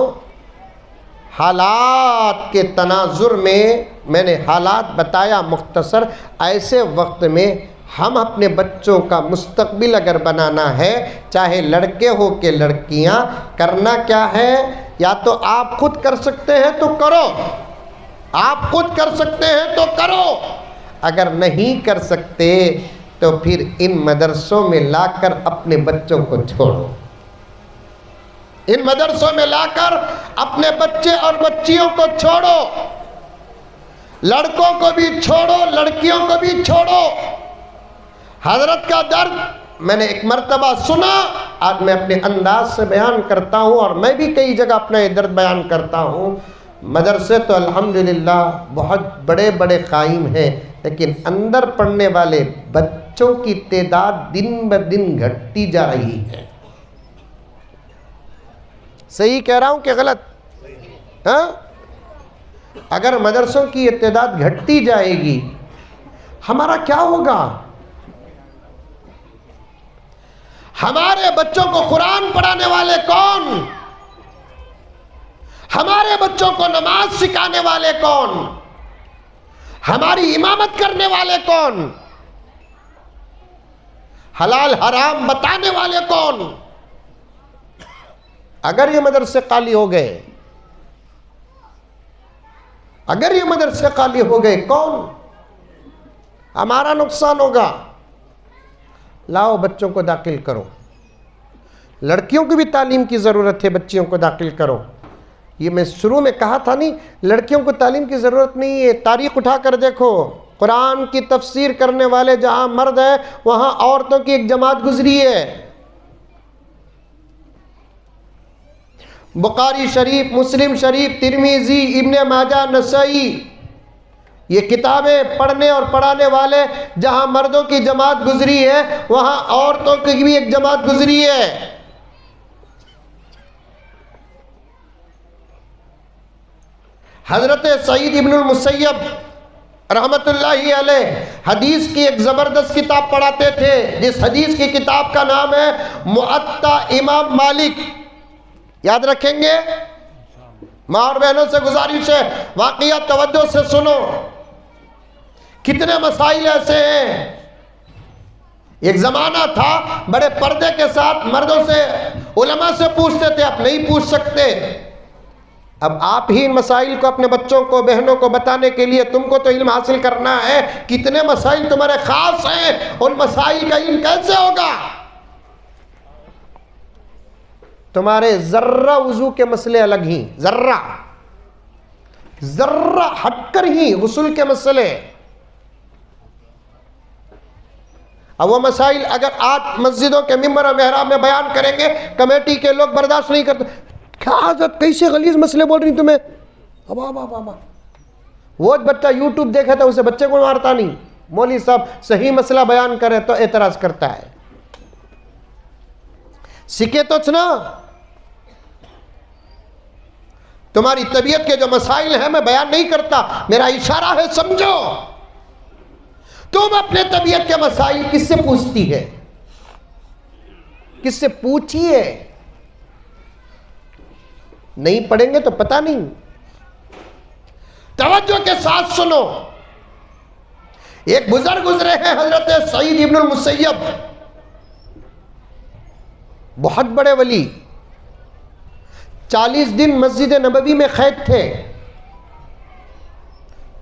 हालात के तनाजुर में मैंने हालात बताया मुख्तसर। ऐसे वक्त में हम अपने बच्चों का मुस्तकबिल अगर बनाना है, चाहे लड़के हो के लड़कियां, करना क्या है? या तो आप खुद कर सकते हैं तो करो, आप खुद कर सकते हैं तो करो, अगर नहीं कर सकते तो फिर इन मदरसों में लाकर अपने बच्चों को छोड़ो। इन मदरसों में लाकर अपने बच्चे और बच्चियों को छोड़ो, लड़कों को भी छोड़ो, लड़कियों को भी छोड़ो। हजरत का दर्द मैंने एक मर्तबा सुना, आज मैं अपने अंदाज से बयान करता हूँ, और मैं भी कई जगह अपना ये दर्द बयान करता हूँ। मदरसे तो अल्हम्दुलिल्लाह बहुत बड़े बड़े कायम हैं, लेकिन अंदर पढ़ने वाले बच्चों की तादाद दिन ब दिन घटती जा रही है। सही कह रहा हूँ कि गलत? हाँ, अगर मदरसों की ये तादाद घटती जाएगी, हमारा क्या होगा? हमारे बच्चों को कुरान पढ़ाने वाले कौन? हमारे बच्चों को नमाज सिखाने वाले कौन? हमारी इमामत करने वाले कौन? हलाल हराम बताने वाले कौन? अगर ये मदरसे खाली हो गए, अगर ये मदरसे खाली हो गए, कौन? हमारा नुकसान होगा। लाओ बच्चों को दाखिल करो, लड़कियों की भी तालीम की ज़रूरत है, बच्चियों को दाखिल करो। ये मैं शुरू में कहा था नहीं, लड़कियों को तालीम की ज़रूरत नहीं है। तारीख उठा कर देखो, कुरान की तफसीर करने वाले जहाँ मर्द हैं वहाँ औरतों की एक जमात गुजरी है। बुखारी शरीफ, मुस्लिम शरीफ, तिरमिजी, इब्ने माजा, नसाई, ये किताबें पढ़ने और पढ़ाने वाले जहां मर्दों की जमात गुजरी है वहां औरतों की भी एक जमात गुजरी है। हजरत सईद इब्नुल मुसय्यब रहमतुल्लाहि अलैह हदीस की एक ज़बरदस्त किताब पढ़ाते थे, जिस हदीस की किताब का नाम है मुअत्ता इमाम मालिक। याद रखेंगे? माँ और बहनों से गुजारिश है, वाक़िया तवज्जो से सुनो। कितने मसाइल ऐसे हैं। एक ज़माना था बड़े पर्दे के साथ मर्दों से, उलमा से पूछते थे, आप नहीं पूछ सकते। अब आप ही इन मसाइल को अपने बच्चों को, बहनों को बताने के लिए तुमको तो इल्म हासिल करना है। कितने मसाइल तुम्हारे खास हैं, उन मसाइल का इल्म कैसे होगा? तुम्हारे जर्रा वुजू के मसले अलग ही, जर्रा हटकर ही गुस्ल के मसले। अब वो मसाइल अगर आज मस्जिदों के मिंबर और मेहराब में बयान करेंगे, कमेटी के लोग बर्दाश्त नहीं करते। क्या हज़रत कैसे गलीज मसले बोल रही तुम्हें? अब वो बच्चा यूट्यूब देखा था, उसे बच्चे को मारता नहीं। मौलवी साहब सही मसला बयान करे तो एतराज करता है। सीखे तो ना, तुम्हारी तबीयत के जो मसाइल हैं मैं बयान नहीं करता, मेरा इशारा है, समझो। तुम अपने तबीयत के मसाइल किससे पूछती है? किससे पूछिए? नहीं पढ़ेंगे तो पता नहीं। तवज्जो के साथ सुनो। एक बुजुर्ग गुजरे हैं, हजरत सईद इब्नुल मुसय्यब, बहुत बड़े वली। 40 दिन मस्जिद नबवी में कैद थे,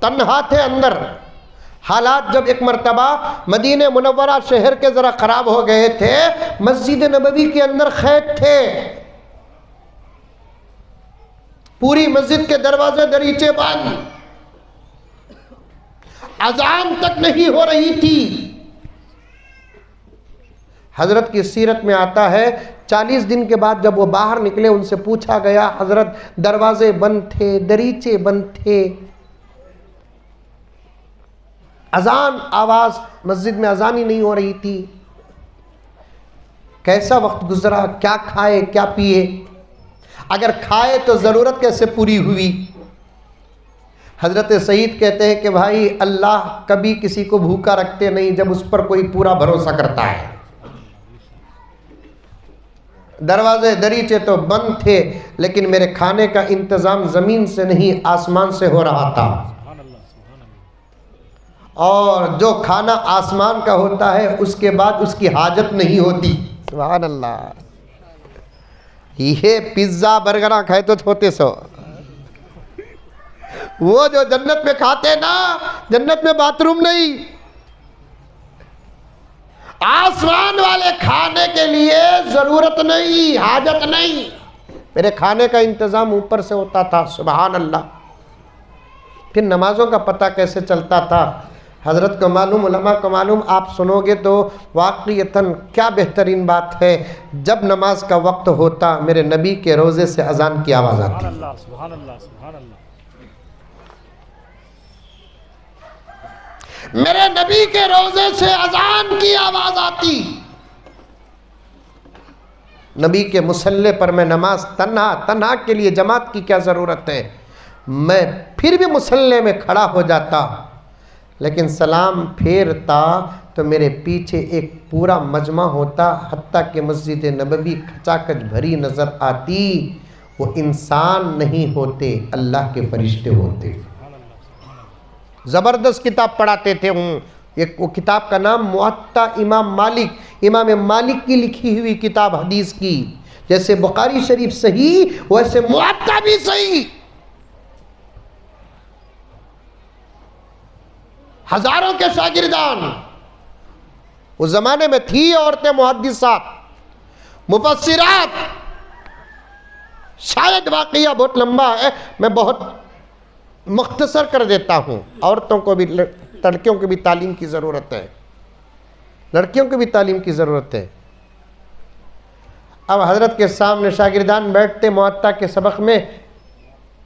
तन्हा थे अंदर। हालात जब एक मर्तबा मदीने मुनव्वरा शहर के जरा खराब हो गए थे, मस्जिद नबवी के अंदर कैद थे। पूरी मस्जिद के दरवाजे दरीचे बंद, अजान तक नहीं हो रही थी। हजरत की सीरत में आता है 40 दिन के बाद जब वो बाहर निकले, उनसे पूछा गया, हजरत दरवाजे बंद थे, दरीचे बंद थे, अजान आवाज मस्जिद में अजान ही नहीं हो रही थी, कैसा वक्त गुजरा, क्या खाए क्या पिए, अगर खाए तो ज़रूरत कैसे पूरी हुई? हज़रत सईद कहते हैं कि भाई अल्लाह कभी किसी को भूखा रखते नहीं जब उस पर कोई पूरा भरोसा करता है। दरवाजे दरीचे तो बंद थे, लेकिन मेरे खाने का इंतज़ाम ज़मीन से नहीं आसमान से हो रहा था, और जो खाना आसमान का होता है उसके बाद उसकी हाजत नहीं होती। सुभान अल्लाह। ये पिज्जा बर्गर खाए तो होते सो, वो जो जन्नत में खाते ना, जन्नत में बाथरूम नहीं, आसमान वाले खाने के लिए जरूरत नहीं, हाजत नहीं, मेरे खाने का इंतजाम ऊपर से होता था। सुभान अल्लाह। फिर नमाजों का पता कैसे चलता था? हज़रत को मालूम, उलमा को मालूम, आप सुनोगे तो वाक़ईतन क्या बेहतरीन बात है। जब नमाज का वक्त होता, मेरे नबी के रोज़े से अजान की आवाज़ आती। सुभान अल्लाह, सुभान अल्लाह। मेरे नबी के रोज़े से अजान की आवाज़ आती। नबी के मुसल्ले पर मैं नमाज तन्हा के लिए जमात की क्या ज़रूरत है? मैं फिर भी मुसल्ले में खड़ा हो जाता, लेकिन सलाम फेरता तो मेरे पीछे एक पूरा मजमा होता, हत्ता कि मस्जिद नबवी खचाखच भरी नज़र आती। वो इंसान नहीं होते, अल्लाह के फरिश्ते होते। ज़बरदस्त किताब पढ़ाते थे। एक वो किताब का नाम मुअत्ता इमाम मालिक, इमाम मालिक की लिखी हुई किताब हदीस की। जैसे बुखारी शरीफ सही, वैसे मुअत्ता भी सही। हजारों के शागिर्दान। उस जमाने में थी औरतें मुहद्दिसात, मुफस्सिरात। शायद वाकया बहुत लंबा है, मैं बहुत मुख्तसर कर देता हूँ। औरतों को भी, लड़कियों को भी तालीम की ज़रूरत है, लड़कियों को भी तालीम की ज़रूरत है। अब हज़रत के सामने शागिर्दान बैठते मुअत्ता के सबक में।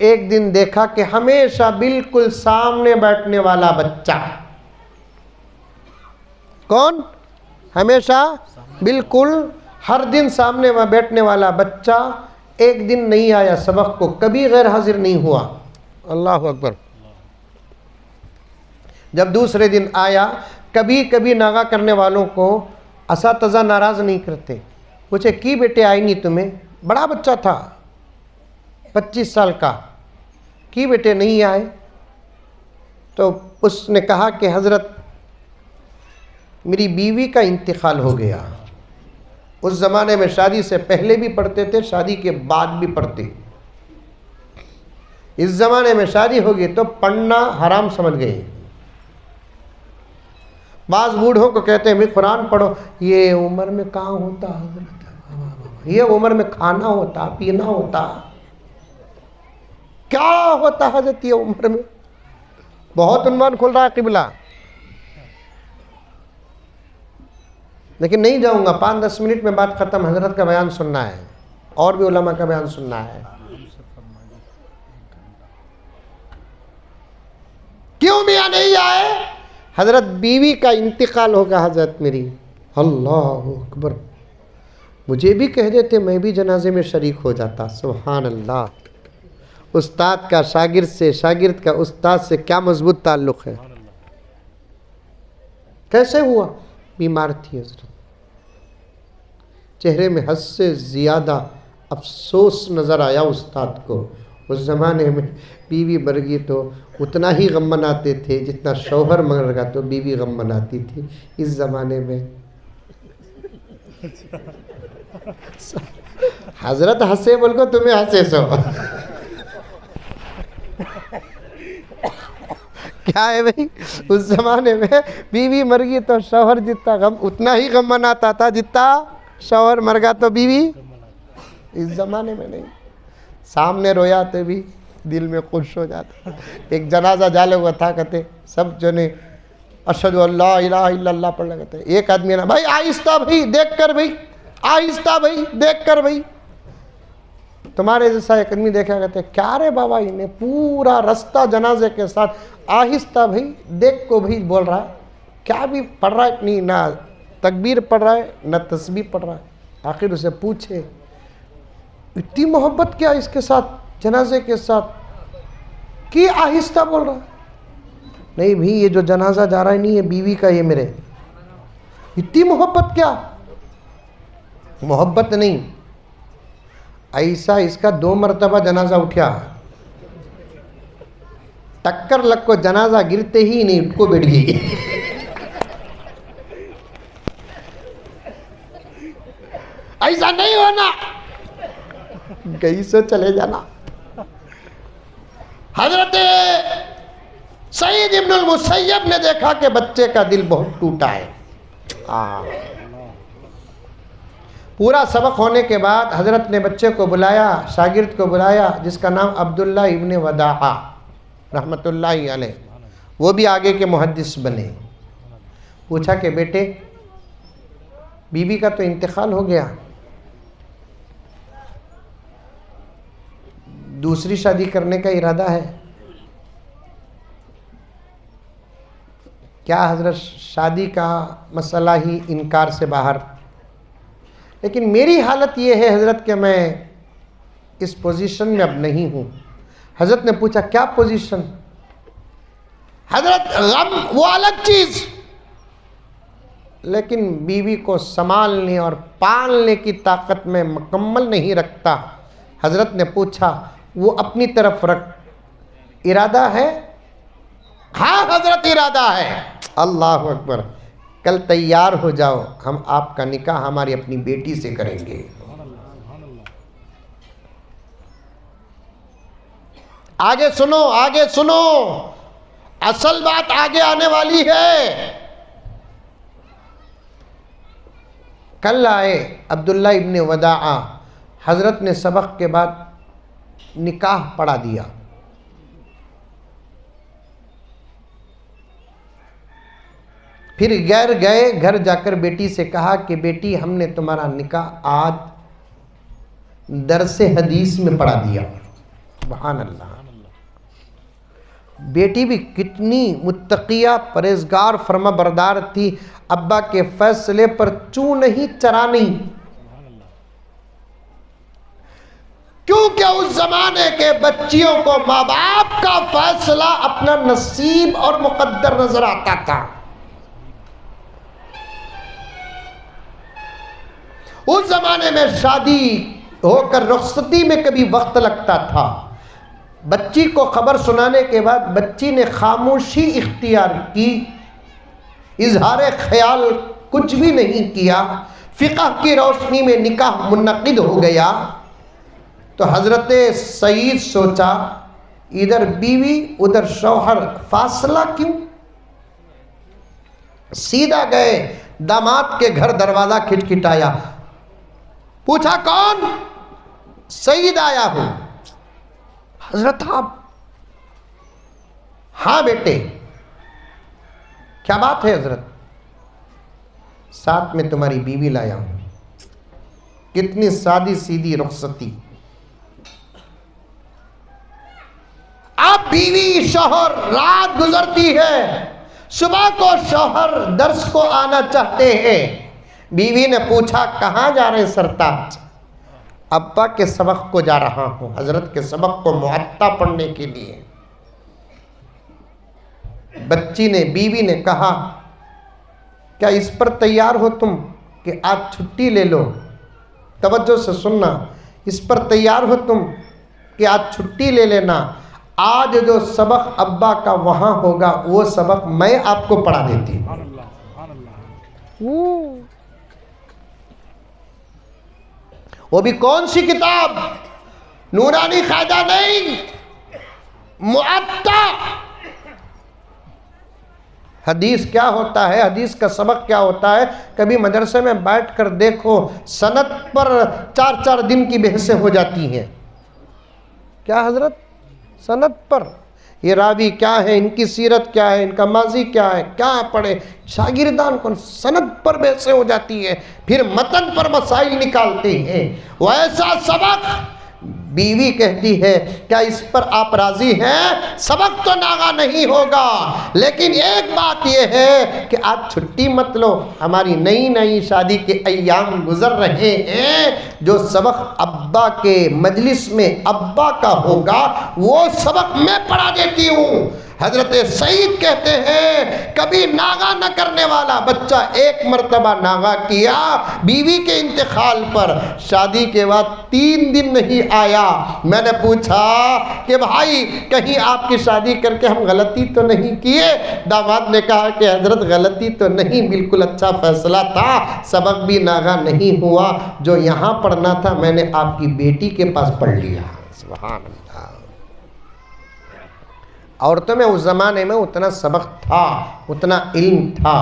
एक दिन देखा कि हमेशा बिल्कुल सामने बैठने वाला बच्चा, कौन? हमेशा बिल्कुल हर दिन सामने में बैठने वाला बच्चा एक दिन नहीं आया सबक को, कभी गैर हाजिर नहीं हुआ। अल्लाह अकबर। जब दूसरे दिन आया, कभी कभी नागा करने वालों को असातिज़ा नाराज़ नहीं करते। पूछे की बेटे आई नहीं तुम्हें, बड़ा बच्चा था 25 साल का, की बेटे नहीं आए? तो उसने कहा कि हज़रत मेरी बीवी का इंतकाल हो गया। उस ज़माने में शादी से पहले भी पढ़ते थे, शादी के बाद भी पढ़ते। इस ज़माने में शादी होगी तो पढ़ना हराम समझ गए। बाज़ बूढ़ों को कहते हैं भाई कुरान पढ़ो, ये उम्र में कहाँ होता हज़रत, ये उम्र में खाना होता, पीना होता, क्या होता हज़रत ये उम्र में। बहुत उन्वान खुल रहा है किबला, लेकिन नहीं जाऊंगा, 5-10 मिनट में बात ख़त्म। हज़रत का बयान सुनना है और भी उलमा का बयान सुनना है। क्यों मियाँ नहीं आए? हज़रत बीवी का इंतकाल होगा हज़रत मेरी। अल्लाह अकबर, मुझे भी कह देते मैं भी जनाजे में शरीक हो जाता। सुभान अल्लाह। उस्ताद का शागिर्द से, शागिर्द का उस्ताद से क्या मजबूत ताल्लुक़ है। कैसे हुआ? बीमार थी हज़रत, चेहरे में हद से ज़्यादा अफसोस नज़र आया उस्ताद को। उस ज़माने में बीवी मर गई तो उतना ही गम मनाते थे जितना शौहर मर गया तो बीवी गम मनाती थी। इस ज़माने में हज़रत हंसे बोल को तुम्हें हंसे सो क्या है भाई, उस ज़माने में बीवी मर गई तो शौहर जितना गम उतना ही गम मनाता था जितना शौहर मर गया तो बीवी। इस ज़माने में नहीं, सामने रोया तो भी दिल में खुश हो जाता। एक जनाजा जाले हुआ था, कहते सब जने अशहदु अल्ला इलाहा इल्लल्लाह पढ़ने कहते, एक आदमी ना भाई आहिस्ता भाई देख कर भाई, आहिस्ता भाई देख कर भाई। तुम्हारे जैसा एक आदमी देखा, कहते क्या रे बाबा, इन्हें पूरा रास्ता जनाजे के साथ आहिस्ता भाई देख को भाई बोल रहा है, क्या भी पढ़ रहा है नहीं, ना तकबीर पढ़ रहा है ना तस्बीह पढ़ रहा है। आखिर उसे पूछे इतनी मोहब्बत क्या इसके साथ जनाजे के साथ कि आहिस्ता बोल रहा है? नहीं भाई ये जो जनाजा जा रहा है नहीं, ये बीवी का, ये मेरे। इतनी मोहब्बत क्या? मोहब्बत नहीं, ऐसा इसका 2 मरतबा जनाजा उठा, टक्कर लग को जनाजा गिरते ही नहीं उठको बैठ गई। ऐसा नहीं होना, गई से चले जाना। हजरत सईद इब्नुल मुसय्यब ने देखा कि बच्चे का दिल बहुत टूटा है। पूरा सबक होने के बाद हजरत ने बच्चे को बुलाया, शागिर्द को बुलाया, जिसका नाम अब्दुल्ला इब्न वदाआ रहमतुल्लाहि अलैह, वो भी आगे के मुहद्दिस बने। पूछा कि बेटे बीवी का तो इंतकाल हो गया, दूसरी शादी करने का इरादा है क्या? हजरत शादी का मसला ही इनकार से बाहर, लेकिन मेरी हालत ये है हजरत कि मैं इस पोजीशन में अब नहीं हूँ। हजरत ने पूछा क्या पोजीशन? हजरत गम वो अलग चीज़, लेकिन बीवी को संभालने और पालने की ताकत में मुकम्मल नहीं रखता। हजरत ने पूछा वो अपनी तरफ रख, इरादा है? हाँ हजरत इरादा है। अल्लाह अकबर, कल तैयार हो जाओ, हम आपका निकाह हमारी अपनी बेटी से करेंगे। आगे सुनो, आगे सुनो, असल बात आगे आने वाली है। कल आए अब्दुल्ला इब्न वदाआ, हजरत ने सबक के बाद निकाह पढ़ा दिया। फिर गैर गए, घर जाकर बेटी से कहा कि बेटी हमने तुम्हारा निकाह आज दरसे हदीस में पढ़ा दिया। सुभान अल्लाह। बेटी भी कितनी मुत्तकिया परहेजगार फरमा बरदार थी, अब्बा के फैसले पर चूं नहीं चरा नहीं। क्योंकि उस जमाने के बच्चियों को माँ बाप का फैसला अपना नसीब और मुकद्दर नजर आता था। उस जमाने में शादी होकर रुखसती में कभी वक्त लगता था। बच्ची को खबर सुनाने के बाद बच्ची ने खामोशी इख्तियार की, इजहार ख्याल कुछ भी नहीं किया। फिक़ह की रोशनी में निकाह मुनक़िद हो गया। तो हज़रत सईद सोचा, इधर बीवी उधर शौहर, फासला क्यों? सीधा गए दामाद के घर, दरवाज़ा खिटखिटाया, पूछा कौन? सईद आया हूं। हजरत आप? हाँ बेटे। क्या बात है हजरत? साथ में तुम्हारी बीवी लाया हूं। कितनी सादी सीधी रुखसती। अब बीवी शौहर, रात गुजरती है, सुबह को शौहर दर्स को आना चाहते हैं। बीवी ने पूछा कहाँ जा रहे हैं सरताज? अब्बा के सबक को जा रहा हूं, हजरत के सबक को मुअत्ता पढ़ने के लिए। बच्ची ने, बीवी ने कहा क्या इस पर तैयार हो तुम कि आज छुट्टी ले लो? तवज्जो से सुनना, इस पर तैयार हो तुम कि आज छुट्टी ले लेना। आज जो सबक अब्बा का वहां होगा वो सबक मैं आपको पढ़ा देती हूं। वो भी कौन सी किताब? नूरानी कायदा नहीं, मुअत्ता। हदीस क्या होता है, हदीस का सबक क्या होता है, कभी मदरसे में बैठ कर देखो, सनद पर 4-4 दिन की बहसें हो जाती हैं। क्या हजरत? सनद पर, ये रावी क्या है, इनकी सीरत क्या है, इनका माजी क्या है, क्या पढ़े, शागिर्दान कौन, सनद पर बहसें हो जाती है, फिर मतन पर मसाइल निकालते हैं। वैसा सबक बीवी कहती है क्या इस पर आप राजी हैं? सबक तो नागा नहीं होगा, लेकिन एक बात यह है कि आप छुट्टी मत लो, हमारी नई नई शादी के अय्याम गुजर रहे हैं। जो सबक अब्बा के मजलिस में अब्बा का होगा वो सबक मैं पढ़ा देती हूँ। हजरत सईद कहते हैं कभी नागा न करने वाला बच्चा एक मर्तबा नागा किया बीवी के इंतकाल पर, शादी के बाद 3 दिन नहीं आया। मैंने पूछा कि भाई कहीं आपकी शादी करके हम गलती तो नहीं किए? दामाद ने कहा कि हजरत गलती तो नहीं, बिल्कुल अच्छा फैसला था, सबक भी नागा नहीं हुआ, जो यहाँ पढ़ना था मैंने आपकी बेटी के पास पढ़ लिया। सुभान अल्लाह। औरतों में उस ज़माने में उतना सबक था, उतना इल्म था,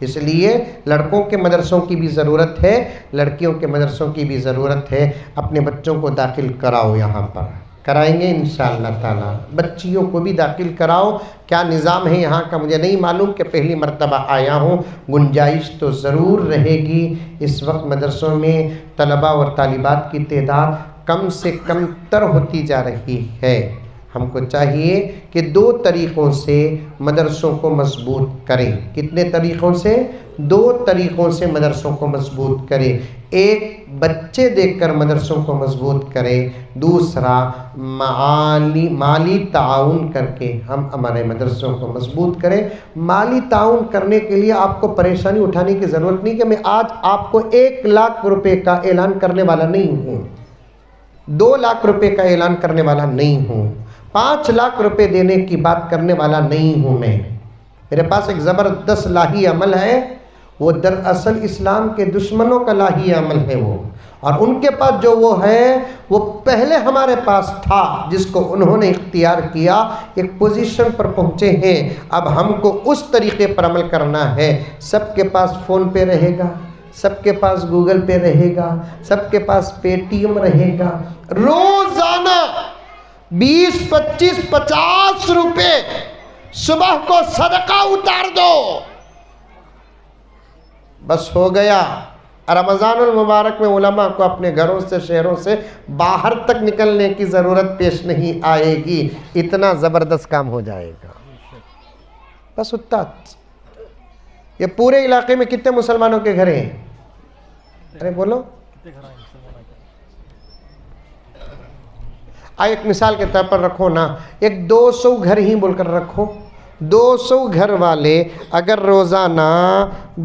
इसलिए लड़कों के मदरसों की भी ज़रूरत है, लड़कियों के मदरसों की भी ज़रूरत है। अपने बच्चों को दाखिल कराओ, यहाँ पर कराएंगे इंशाअल्लाह ताला। बच्चियों को भी दाखिल कराओ। क्या निज़ाम है यहाँ का मुझे नहीं मालूम, कि पहली मर्तबा आया हूँ, गुंजाइश तो ज़रूर रहेगी। इस वक्त मदरसों में तलबा और तालिबात की तादाद कम से कम तर होती जा रही है। हमको चाहिए कि 2 तरीक़ों से मदरसों को मजबूत करें। कितने तरीक़ों से? 2 तरीक़ों से मदरसों को मजबूत करें। एक, बच्चे देखकर मदरसों को मजबूत करें। दूसरा, माली ताउन करके हम हमारे मदरसों को मजबूत करें। माली ताउन करने के लिए आपको परेशानी उठाने की ज़रूरत नहीं कि मैं आज आपको 1 लाख रुपए का ऐलान करने वाला नहीं हूँ, 2 लाख रुपए का ऐलान करने वाला नहीं हूँ, 5 लाख रुपए देने की बात करने वाला नहीं हूँ मैं। मेरे पास एक ज़बरदस्त लाही अमल है, वो दरअसल इस्लाम के दुश्मनों का लाही अमल है वो, और उनके पास जो वो है वो पहले हमारे पास था, जिसको उन्होंने इख्तियार किया, एक पोजीशन पर पहुँचे हैं। अब हमको उस तरीक़े पर अमल करना है। सबके पास फ़ोन पे रहेगा, सबके पास गूगल पे रहेगा, सबके पास पेटीएम रहेगा। रोज़ाना 20, 25, 50 रुपए सुबह को सदका उतार दो, बस हो गया। रमज़ानुल मुबारक में उलमा को अपने घरों से, शहरों से बाहर तक निकलने की ज़रूरत पेश नहीं आएगी। इतना ज़बरदस्त काम हो जाएगा, बस उतना। ये पूरे इलाके में कितने मुसलमानों के घर हैं? अरे बोलो, एक मिसाल के तौर पर रखो ना, एक 200 घर ही बोलकर रखो, 200 घर वाले अगर रोज़ाना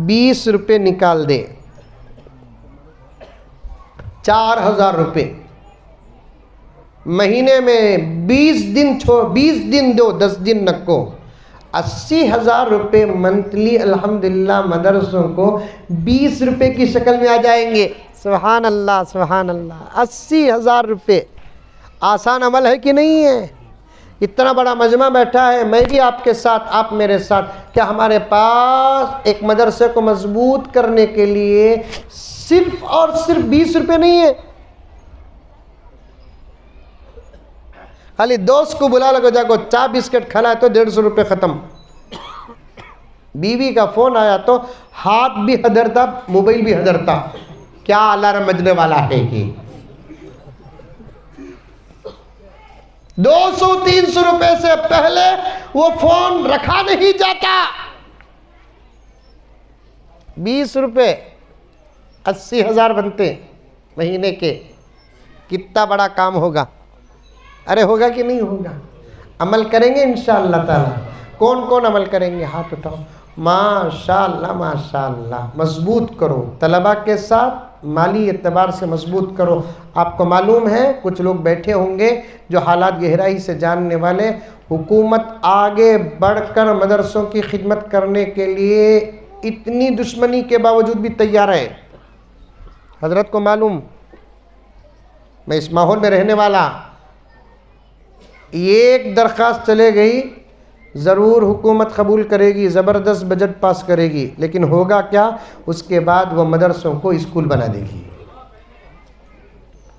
20 रुपये निकाल दे, 4000 रुपये, महीने में 20 दिन दो, 10 दिन नको, 80,000 रुपये मंथली अल्हम्दुलिल्लाह मदरसों को 20 रुपये की शक्ल में आ जाएंगे। सुभान अल्लाह सुभान अल्लाह। 80,000 रुपये आसान अमल है कि नहीं है? इतना बड़ा मजमा बैठा है, मैं भी आपके साथ, आप मेरे साथ। क्या हमारे पास एक मदरसे को मजबूत करने के लिए सिर्फ और सिर्फ 20 रुपये नहीं है? खाली दोस्त को बुला लगो, जाको चाय बिस्किट खिलाए तो 150 रुपये ख़त्म। बीवी का फ़ोन आया तो हाथ भी हदरता, मोबाइल भी हदरता। क्या अलार्म बजने वाला है कि 200-300 रुपए से पहले वो फ़ोन रखा नहीं जाता। 20 रुपये 80,000 बनते महीने के। कितना बड़ा काम होगा? अरे होगा कि नहीं होगा? अमल करेंगे इंशाअल्लाह ताला। कौन कौन अमल करेंगे? हाथ उठाओ। माशाअल्लाह माशाअल्लाह। मजबूत करो, तलबा के साथ माली एतबार से मजबूत करो। आपको मालूम है कुछ लोग बैठे होंगे जो हालात गहराई से जानने वाले, हुकूमत आगे बढ़कर मदरसों की खिदमत करने के लिए इतनी दुश्मनी के बावजूद भी तैयार है। हजरत को मालूम, मैं इस माहौल में रहने वाला, एक दरख्वास्त चले गई ज़रूर हुकूमत कबूल करेगी, ज़बरदस्त बजट पास करेगी, लेकिन होगा क्या? उसके बाद वो मदरसों को स्कूल बना देगी,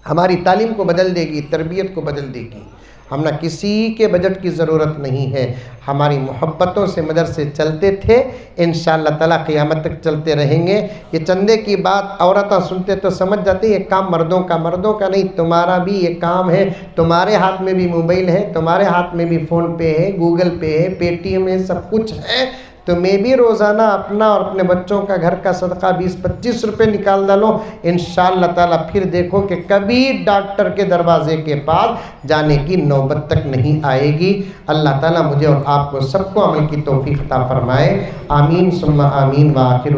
हमारी तालीम को बदल देगी, तरबियत को बदल देगी। हम ना किसी के बजट की ज़रूरत नहीं है, हमारी मोहब्बतों से मदरसे चलते थे, इंशाअल्लाह ताला क़यामत तक चलते रहेंगे। ये चंदे की बात औरतें सुनते तो समझ जाती है ये काम मर्दों का नहीं, तुम्हारा भी ये काम है। तुम्हारे हाथ में भी मोबाइल है, तुम्हारे हाथ में भी फ़ोन पे है, गूगल पे है, पेटीएम है, सब कुछ है। तुम्हें भी रोज़ाना अपना और अपने बच्चों का घर का सदका 20-25 रुपये निकाल डालो, इंशाअल्लाह ताला फिर देखो कि कभी डॉक्टर के दरवाजे के पास जाने की नौबत तक नहीं आएगी। अल्लाह ताला मुझे और आपको सबको अमल की तौफीक अता फरमाए। आमीन सुम्मा आमीन। व आखिर